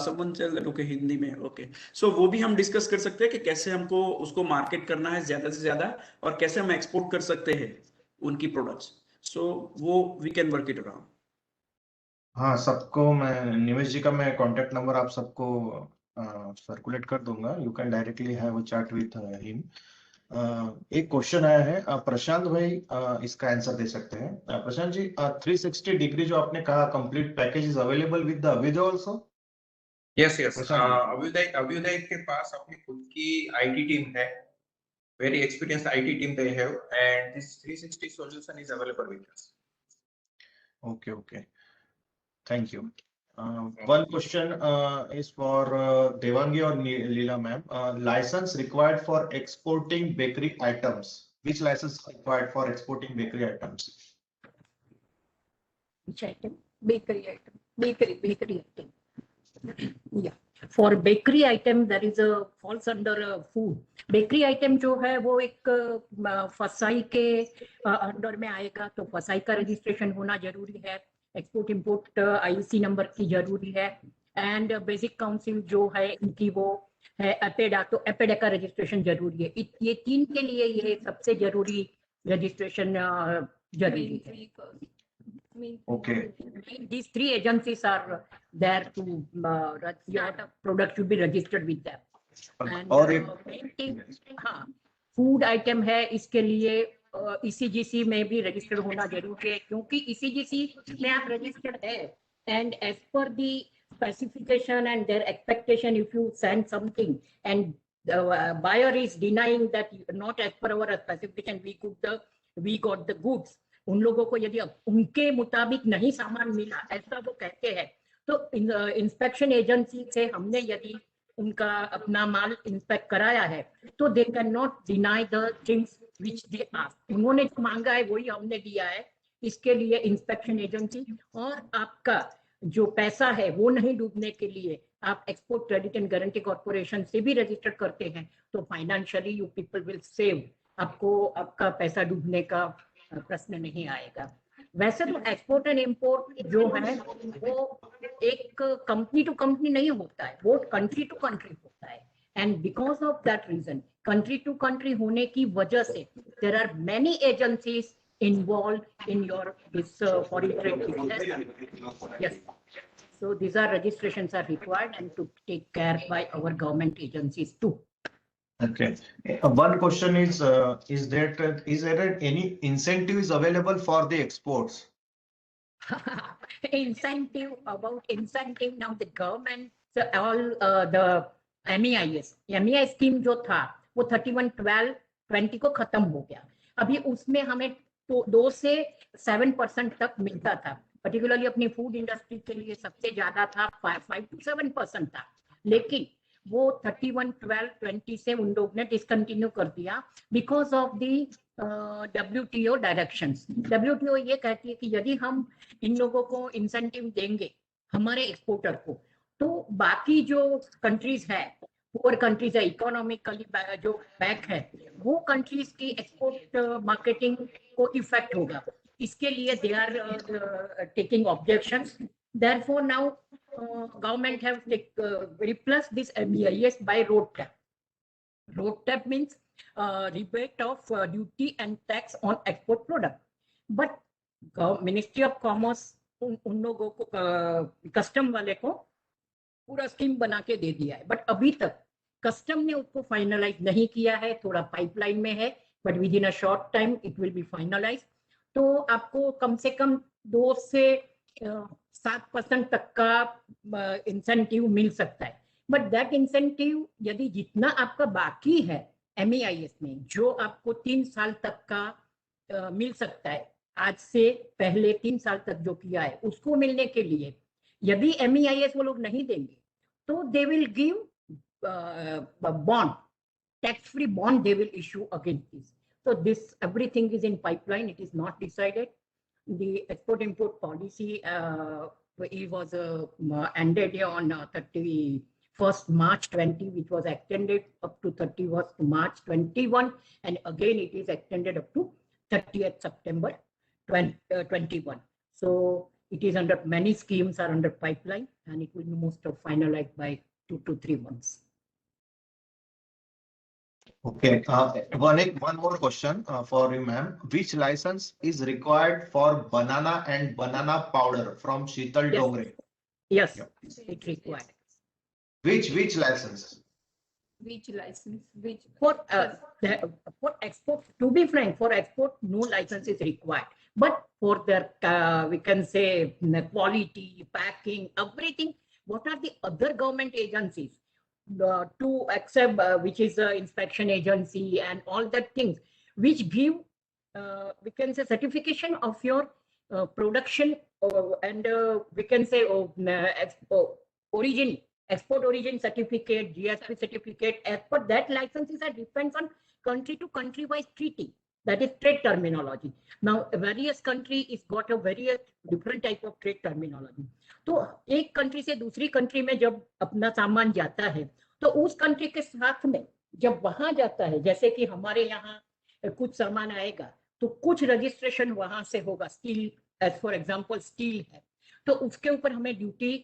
Speaker 4: Someone tell that okay Hindi में okay. So वो भी हम डिस्कस कर सकते हैं कि कैसे हमको उसको मार्केट करना है ज्यादा से ज्यादा, और कैसे हम एक्सपोर्ट कर सकते हैं उनकी प्रोडक्ट्स. So वो we can work it around.
Speaker 2: हाँ, सबको मैं निमेश जी का मैं कांटेक्ट नंबर आप सबको सर्कुलेट कर दूंगा. You can directly have a chat with him. एक क्वेश्चन आया है, प्रशांत भाई इसका आंसर दे सकते हैं. प्रशांत जी, 360 डिग्री जो आपने कहा complete package is available with the Abhyudaya also?
Speaker 8: Yes yes,
Speaker 2: Prashant
Speaker 8: Abhyudaya के पास अपनी खुद की आईटी टीम है, very experienced IT team they have, and this 360 solution is available with us.
Speaker 2: Okay. Thank you. One question is for Devangi or Leela ma'am. License required for exporting bakery items. Which license required for exporting bakery items?
Speaker 7: Which item? Bakery item. Bakery item. Yeah. For bakery item, there is a falls under food. Bakery item जो है वो एक फसाई के under में आएगा, तो फसाई का रजिस्ट्रेशन होना जरूरी है. एक्सपोर्ट इंपोर्ट आईसी नंबर की जरूरी है, एंड बेसिक काउंसिल जो है इनकी वो है एपेडा, तो एपेडा का रजिस्ट्रेशन जरूरी है. ये 3 के लिए ये सबसे जरूरी रजिस्ट्रेशन जरूरी है.
Speaker 2: Okay.
Speaker 7: These 3 agencies are there to your product should be registered with them. And
Speaker 2: और एक
Speaker 7: हाँ, फूड आइटम है, इसके लिए ECGC में भी रजिस्टर्ड होना जरूरी है, क्योंकि ECGC में आप रजिस्टर्ड है, and as per the specification and their expectation, if you send something and the buyer is denying that not as per our specification we got the goods, उन लोगों को यदि उनके मुताबिक नहीं सामान मिला ऐसा वो कहते हैं, तो इंस्पेक्शन एजेंसी से हमने यदि उनका अपना माल इंस्पेक्ट कराया है, तो they can not deny the things which they ask. उन्होंने जो मांगा है वही हमने दिया है. इसके लिए इंस्पेक्शन एजेंसी और आपका जो पैसा है वो नहीं डूबने के लिए आप export credit and guarantee corporation से भी रजिस्टर करते हैं, तो financially you people will save. आपको आपका पैसा डूबने का प्रश्न नहीं आएगा. वैसे तो एक्सपोर्ट एंड इंपोर्ट जो है वो एक कंपनी टू कंपनी नहीं होता है, वो कंट्री टू कंट्री होता है. And because of that reason, country to country होने की वजह से there are many agencies involved in your this foreign trade business. Yes, so these are registrations are required and to take care by our government agencies too.
Speaker 2: Okay. One question is there any incentives available for the exports?
Speaker 7: Incentive, about incentive, now the government, so all the MEIS scheme जो था वो 31/12/20 को खत्म हो गया. अभी उसमें हमें तो 2 से 7% तक मिलता था, पर्टिकुलरली अपनी फूड इंडस्ट्री के लिए सबसे ज्यादा था 5 to 7% था. लेकिन वो 31/12/20 से उन लोग ने डिसकंटिन्यू कर दिया because of the WTO directions. WTO ये कहती है कि यदि हम इन लोगों को इंसेंटिव देंगे हमारे एक्सपोर्टर को, तो बाकी जो कंट्रीज है, पुअर कंट्रीज है, इकोनॉमिकली जो बैक है, वो कंट्रीज की एक्सपोर्ट मार्केटिंग को इफेक्ट होगा. इसके लिए they are taking objections. Therefore now government have replaced this MEIS by road tax. Road tax means rebate of duty and tax on export product. But Ministry of Commerce उन लोगों को custom वाले को पूरा scheme बना के दे दिया है, बट अभी तक कस्टम ने उसको फाइनलाइज नहीं किया है. थोड़ा पाइपलाइन में है, but within a short time it will be finalise. तो आपको कम से कम 2 से 7% तक का इंसेंटिव मिल सकता है. बट दैट इंसेंटिव यदि जितना आपका बाकी है MEIS में, जो आपको 3 साल तक का मिल सकता है, आज से पहले 3 साल तक जो किया है उसको मिलने के लिए यदि MEIS वो लोग नहीं देंगे तो they will give bond, tax free bond they will issue against this. So this everything is in pipeline, it is not decided. The export import policy it was ended on 31st March 20, which was extended up to 31st March 21, and again it is extended up to 30th September 21. So it is under, many schemes are under pipeline, and it will be most of finalized by 2 to 3 months.
Speaker 2: Okay, one more question for you, ma'am. Which license is required for banana and banana powder from Sheetal
Speaker 7: Yes.
Speaker 2: Dongre?
Speaker 7: Yes,
Speaker 2: Yeah.
Speaker 7: it required.
Speaker 2: Which license?
Speaker 6: Which license? Which?
Speaker 7: For export, to be frank, for export, no license is required. But for their, we can say, quality, packing, everything, what are the other government agencies to accept, which is the inspection agency and all that things, which give, we can say, certification of your production, and we can say origin, export origin certificate, GSP certificate. As per that, licenses are depends on country to country wise treaty. That is trade terminology. Now, various country is got a various different type of trade terminology. तो एक country से दूसरी country में जब अपना सामान जाता है तो उस कंट्री के साथ में जब वहां जाता है, जैसे कि हमारे यहाँ कुछ सामान आएगा तो कुछ रजिस्ट्रेशन वहां से होगा, steel, as for example steel है तो उसके ऊपर हमें ड्यूटी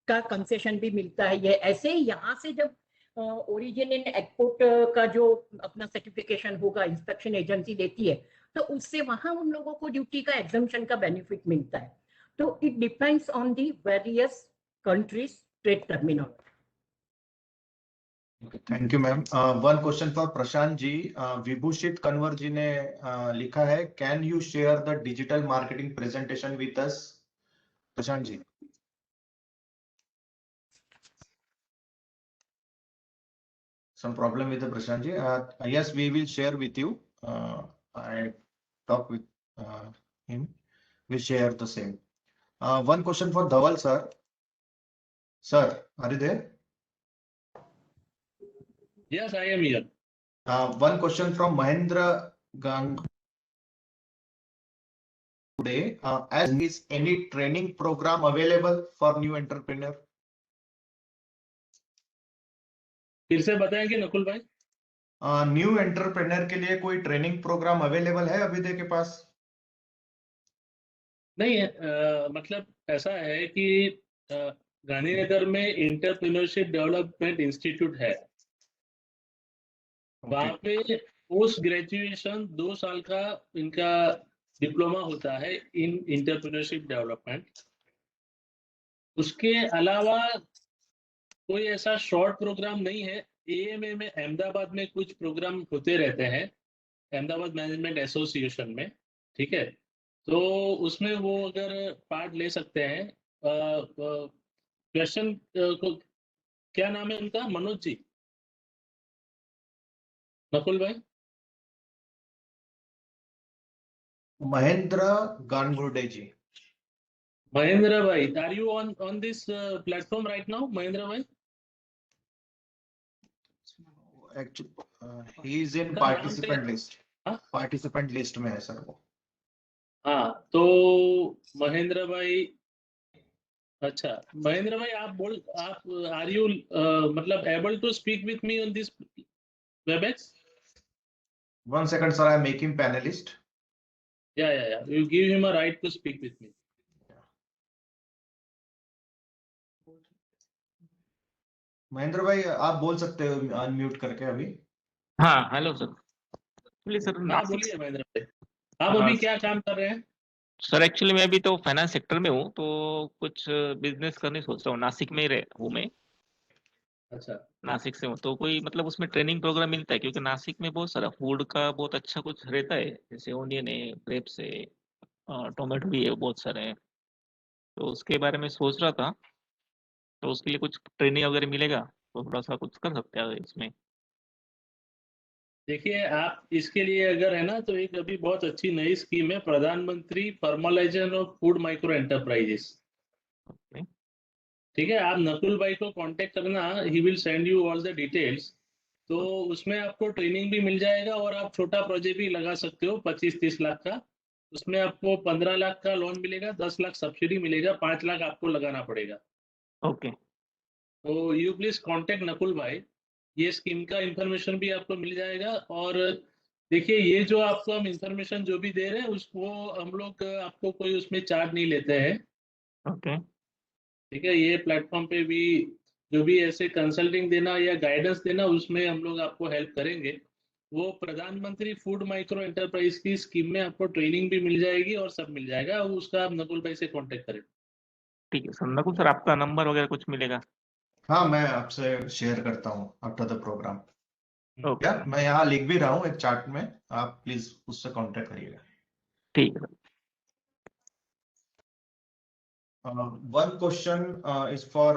Speaker 7: का कंसेशन भी मिलता है। ये ऐसे ही यहाँ से जब ओरिजिन इन एक्सपोर्ट का जो अपना सर्टिफिकेशन होगा, इंस्पेक्शन एजेंसी देती है, तो उससे वहां उन लोगों को ड्यूटी का एग्जम्पशन का बेनिफिट मिलता है। तो it depends on the various countries trade terminology.
Speaker 2: Thank you ma'am. One question for Prashant ji. Vibhushit Kanwar ji ने लिखा है, can you share the digital marketing presentation with us? Prashant ji. Some problem with the Prashant ji? Yes, we will share with you. I talk with him. We share the same. One question for Dhaval sir. Sir, are you there?
Speaker 1: Yes, I am here.
Speaker 2: One question from Mahendra Gang today. As is any training program available for new entrepreneur?
Speaker 1: फिर से बताएंगे नकुल भाई?
Speaker 2: New entrepreneur के लिए कोई training programme available है अभिदय के पास?
Speaker 1: नहीं है, मतलब ऐसा है कि गांधीनगर में इंटरप्रेन्योरशिप डेवलपमेंट इंस्टीट्यूट है। वहाँ पे पोस्ट ग्रेजुएशन 2 साल का इनका डिप्लोमा होता है इन इंटरप्रेन्योरशिप डेवलपमेंट। उसके अलावा कोई ऐसा शॉर्ट प्रोग्राम नहीं है। AMA में अहमदाबाद में कुछ प्रोग्राम होते रहते हैं, अहमदाबाद मैनेजमेंट एसोसिएशन में, ठीक है, तो उसमें वो अगर पार्ट ले सकते हैं। क्वेश्चन को क्या नाम है उनका? मनोज जी, नकुल भाई?
Speaker 2: महेंद्र गानगुर्डे जी।
Speaker 1: महेंद्र भाई, are you on this platform right now? Mahendra भाई?
Speaker 2: Actually, he is in participant list. Participant list में है सर वो।
Speaker 1: हाँ, तो महेंद्र भाई, अच्छा महेंद्र भाई आप आर यू मतलब able to speak with me on this WebEx?
Speaker 2: 1 second sir, I make him panelist.
Speaker 1: Yeah, you give him a right to speak with me.
Speaker 2: Mahendra भाई आप बोल सकते हो अनम्यूट करके अभी।
Speaker 9: हाँ, हेलो सर। एक्चुअली सर,
Speaker 1: हाँ बोलिए महेंद्र भाई, आप अभी क्या काम कर रहे हैं?
Speaker 9: सर एक्चुअली मैं अभी तो फाइनेंस सेक्टर में हूँ, तो कुछ बिजनेस करने सोच रहा हूँ। नासिक में ही हूँ मैं।
Speaker 1: अच्छा,
Speaker 9: नासिक से हूँ, तो कोई मतलब उसमें ट्रेनिंग प्रोग्राम मिलता है? क्योंकि नासिक में बहुत सारा फूड का बहुत अच्छा कुछ रहता है, जैसे ओनियन है, ग्रेप्स है, टोमेटो भी है, बहुत सारे हैं। तो उसके बारे में सोच रहा था, तो उसके लिए कुछ ट्रेनिंग वगैरह मिलेगा तो थोड़ा सा कुछ कर सकते हैं इसमें।
Speaker 1: देखिए आप इसके लिए अगर है ना, तो एक अभी बहुत अच्छी नई स्कीम है, प्रधानमंत्री formalisation of food micro enterprises. ठीक है, आप नकुल भाई को कांटेक्ट करना, he will send you all the details. तो उसमें आपको ट्रेनिंग भी मिल जाएगा और आप छोटा प्रोजेक्ट भी लगा सकते हो 25-30 लाख का। उसमें आपको 15 लाख का लोन मिलेगा, 10 लाख सब्सिडी मिलेगा, 5 लाख आपको लगाना पड़ेगा।
Speaker 9: ओके,
Speaker 1: तो यू प्लीज कांटेक्ट नकुल भाई, ये स्कीम का इंफॉर्मेशन भी आपको मिल जाएगा। और देखिए, ये जो आपको हम इंफॉर्मेशन जो भी दे रहे हैं उसको हम लोग आपको कोई उसमें चार्ज नहीं लेते हैं।
Speaker 9: ओके,
Speaker 1: ठीक है, ये प्लेटफॉर्म पे भी जो भी ऐसे कंसल्टिंग देना या गाइडेंस देना, उसमें हम लोग आपको हेल्प करेंगे। वो प्रधानमंत्री फूड माइक्रो एंटरप्राइज की स्कीम में आपको ट्रेनिंग भी मिल जाएगी और सब मिल जाएगा, उसका आप नकुल भाई से कांटेक्ट करें।
Speaker 9: ठीक है सर। नकुल सर, आपका नंबर वगैरह कुछ मिलेगा?
Speaker 2: हाँ, मैं आपसे शेयर करता हूँ आफ्टर द प्रोग्राम।
Speaker 9: ओके,
Speaker 2: या मैं यहाँ लिख भी रहा हूँ एक चार्ट में, आप प्लीज उससे कांटेक्ट करिएगा।
Speaker 9: ठीक है sir.
Speaker 2: One question is for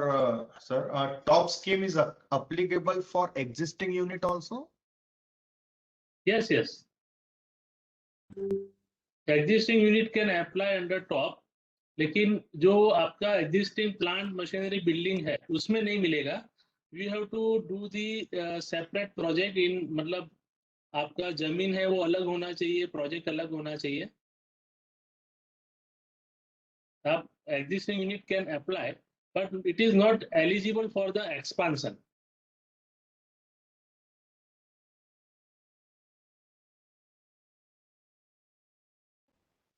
Speaker 2: sir. Top scheme is applicable for existing unit also?
Speaker 1: Yes, yes. Existing unit can apply under top, लेकिन जो आपका एग्जिस्टिंग प्लांट मशीनरी बिल्डिंग है उसमें नहीं मिलेगा। We have to do the separate project in, मतलब आपका जमीन है वो अलग होना चाहिए, प्रोजेक्ट अलग होना चाहिए। आप existing unit can apply, but it is not eligible for the expansion.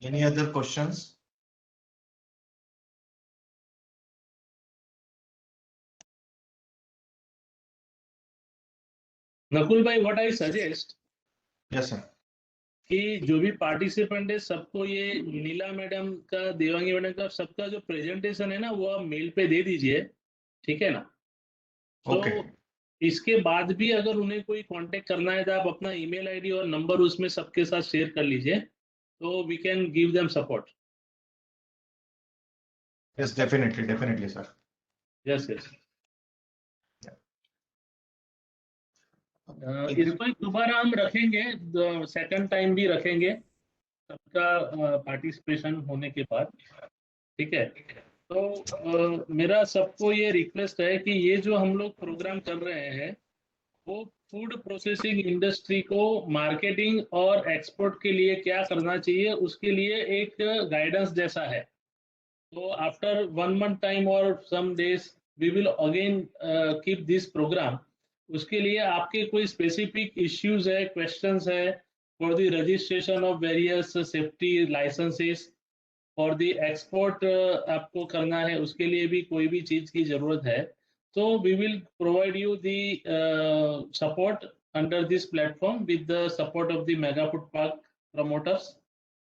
Speaker 2: Any other questions?
Speaker 1: Nakul भाई, what I suggest
Speaker 2: Yes, sir.
Speaker 1: कि जो भी पार्टिसिपेंट है सबको ये नीला मैडम का, देवांगी मैडम का, सबका जो प्रेजेंटेशन है ना वो आप मेल पे दे दीजिए, ठीक है ना? तो
Speaker 2: Okay.
Speaker 1: इसके बाद भी अगर उन्हें कोई कांटेक्ट करना है तो आप अपना ईमेल आईडी और नंबर उसमें सबके साथ शेयर कर लीजिए, तो we can give them support.
Speaker 2: Yes, definitely, sir.
Speaker 1: Yes, yes. इसको दोबारा हम रखेंगे, सेकंड टाइम भी रखेंगे सबका पार्टिसिपेशन होने के बाद, ठीक है? तो मेरा सबको ये रिक्वेस्ट है कि ये जो हम लोग प्रोग्राम कर रहे हैं वो फूड प्रोसेसिंग इंडस्ट्री को मार्केटिंग और एक्सपोर्ट के लिए क्या करना चाहिए उसके लिए एक गाइडेंस जैसा है। तो आफ्टर 1 month टाइम और some days we will again keep this programme. उसके लिए आपके कोई स्पेसिफिक इश्यूज है, क्वेश्चंस है for the registration of various safety licences, for the export आपको करना है, उसके लिए भी कोई भी चीज की जरूरत है, तो we will provide you the support under this platform with the support of the mega food park promoters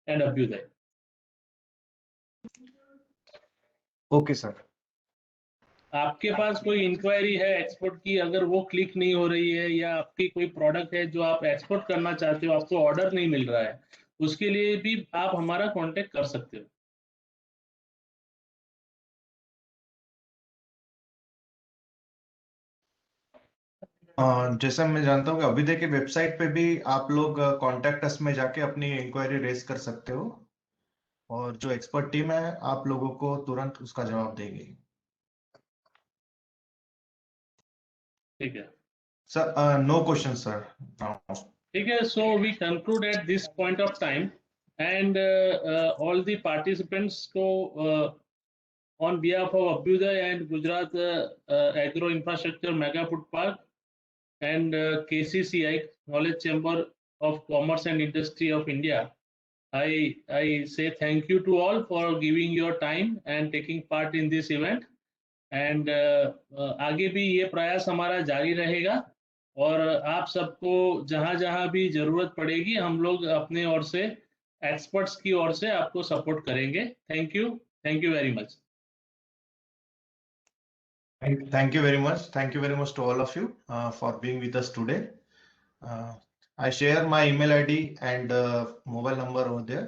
Speaker 1: and Abhyudaya.
Speaker 2: Okay, sir.
Speaker 1: आपके पास कोई इंक्वायरी है एक्सपोर्ट की, अगर वो क्लिक नहीं हो रही है, या आपकी कोई प्रोडक्ट है जो आप एक्सपोर्ट करना चाहते हो, आपको ऑर्डर नहीं मिल रहा है, उसके लिए भी आप हमारा कांटेक्ट कर सकते हो।
Speaker 2: जैसा मैं जानता हूँ कि अभ्युदय की वेबसाइट पे भी आप लोग कॉन्टेक्ट अस में जाके अपनी इंक्वायरी रेज कर सकते हो, और जो एक्सपर्ट टीम है आप लोगों को तुरंत उसका जवाब देगी।
Speaker 1: ठीक है
Speaker 2: sir, no question sir now.
Speaker 1: ठीक है, so we conclude at this point of time and all the participants को on behalf of Abhyudaya and Gujarat agro infrastructure mega food park and KCCI, Knowledge Chamber of Commerce and Industry of India, I say thank you to all for giving your time and taking part in this event. And आगे भी ये प्रयास हमारा जारी रहेगा, और आप सबको जहाँ जहाँ भी जरूरत पड़ेगी हम लोग अपने ओर से, एक्सपर्ट्स की ओर से आपको सपोर्ट करेंगे। Thank you very much.
Speaker 2: Thank you very much. Thank you very much to all of you for being with us today. I share my email ID and mobile number over there.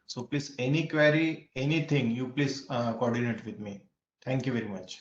Speaker 2: So please, any query, anything, you please coordinate with me. Thank you very much.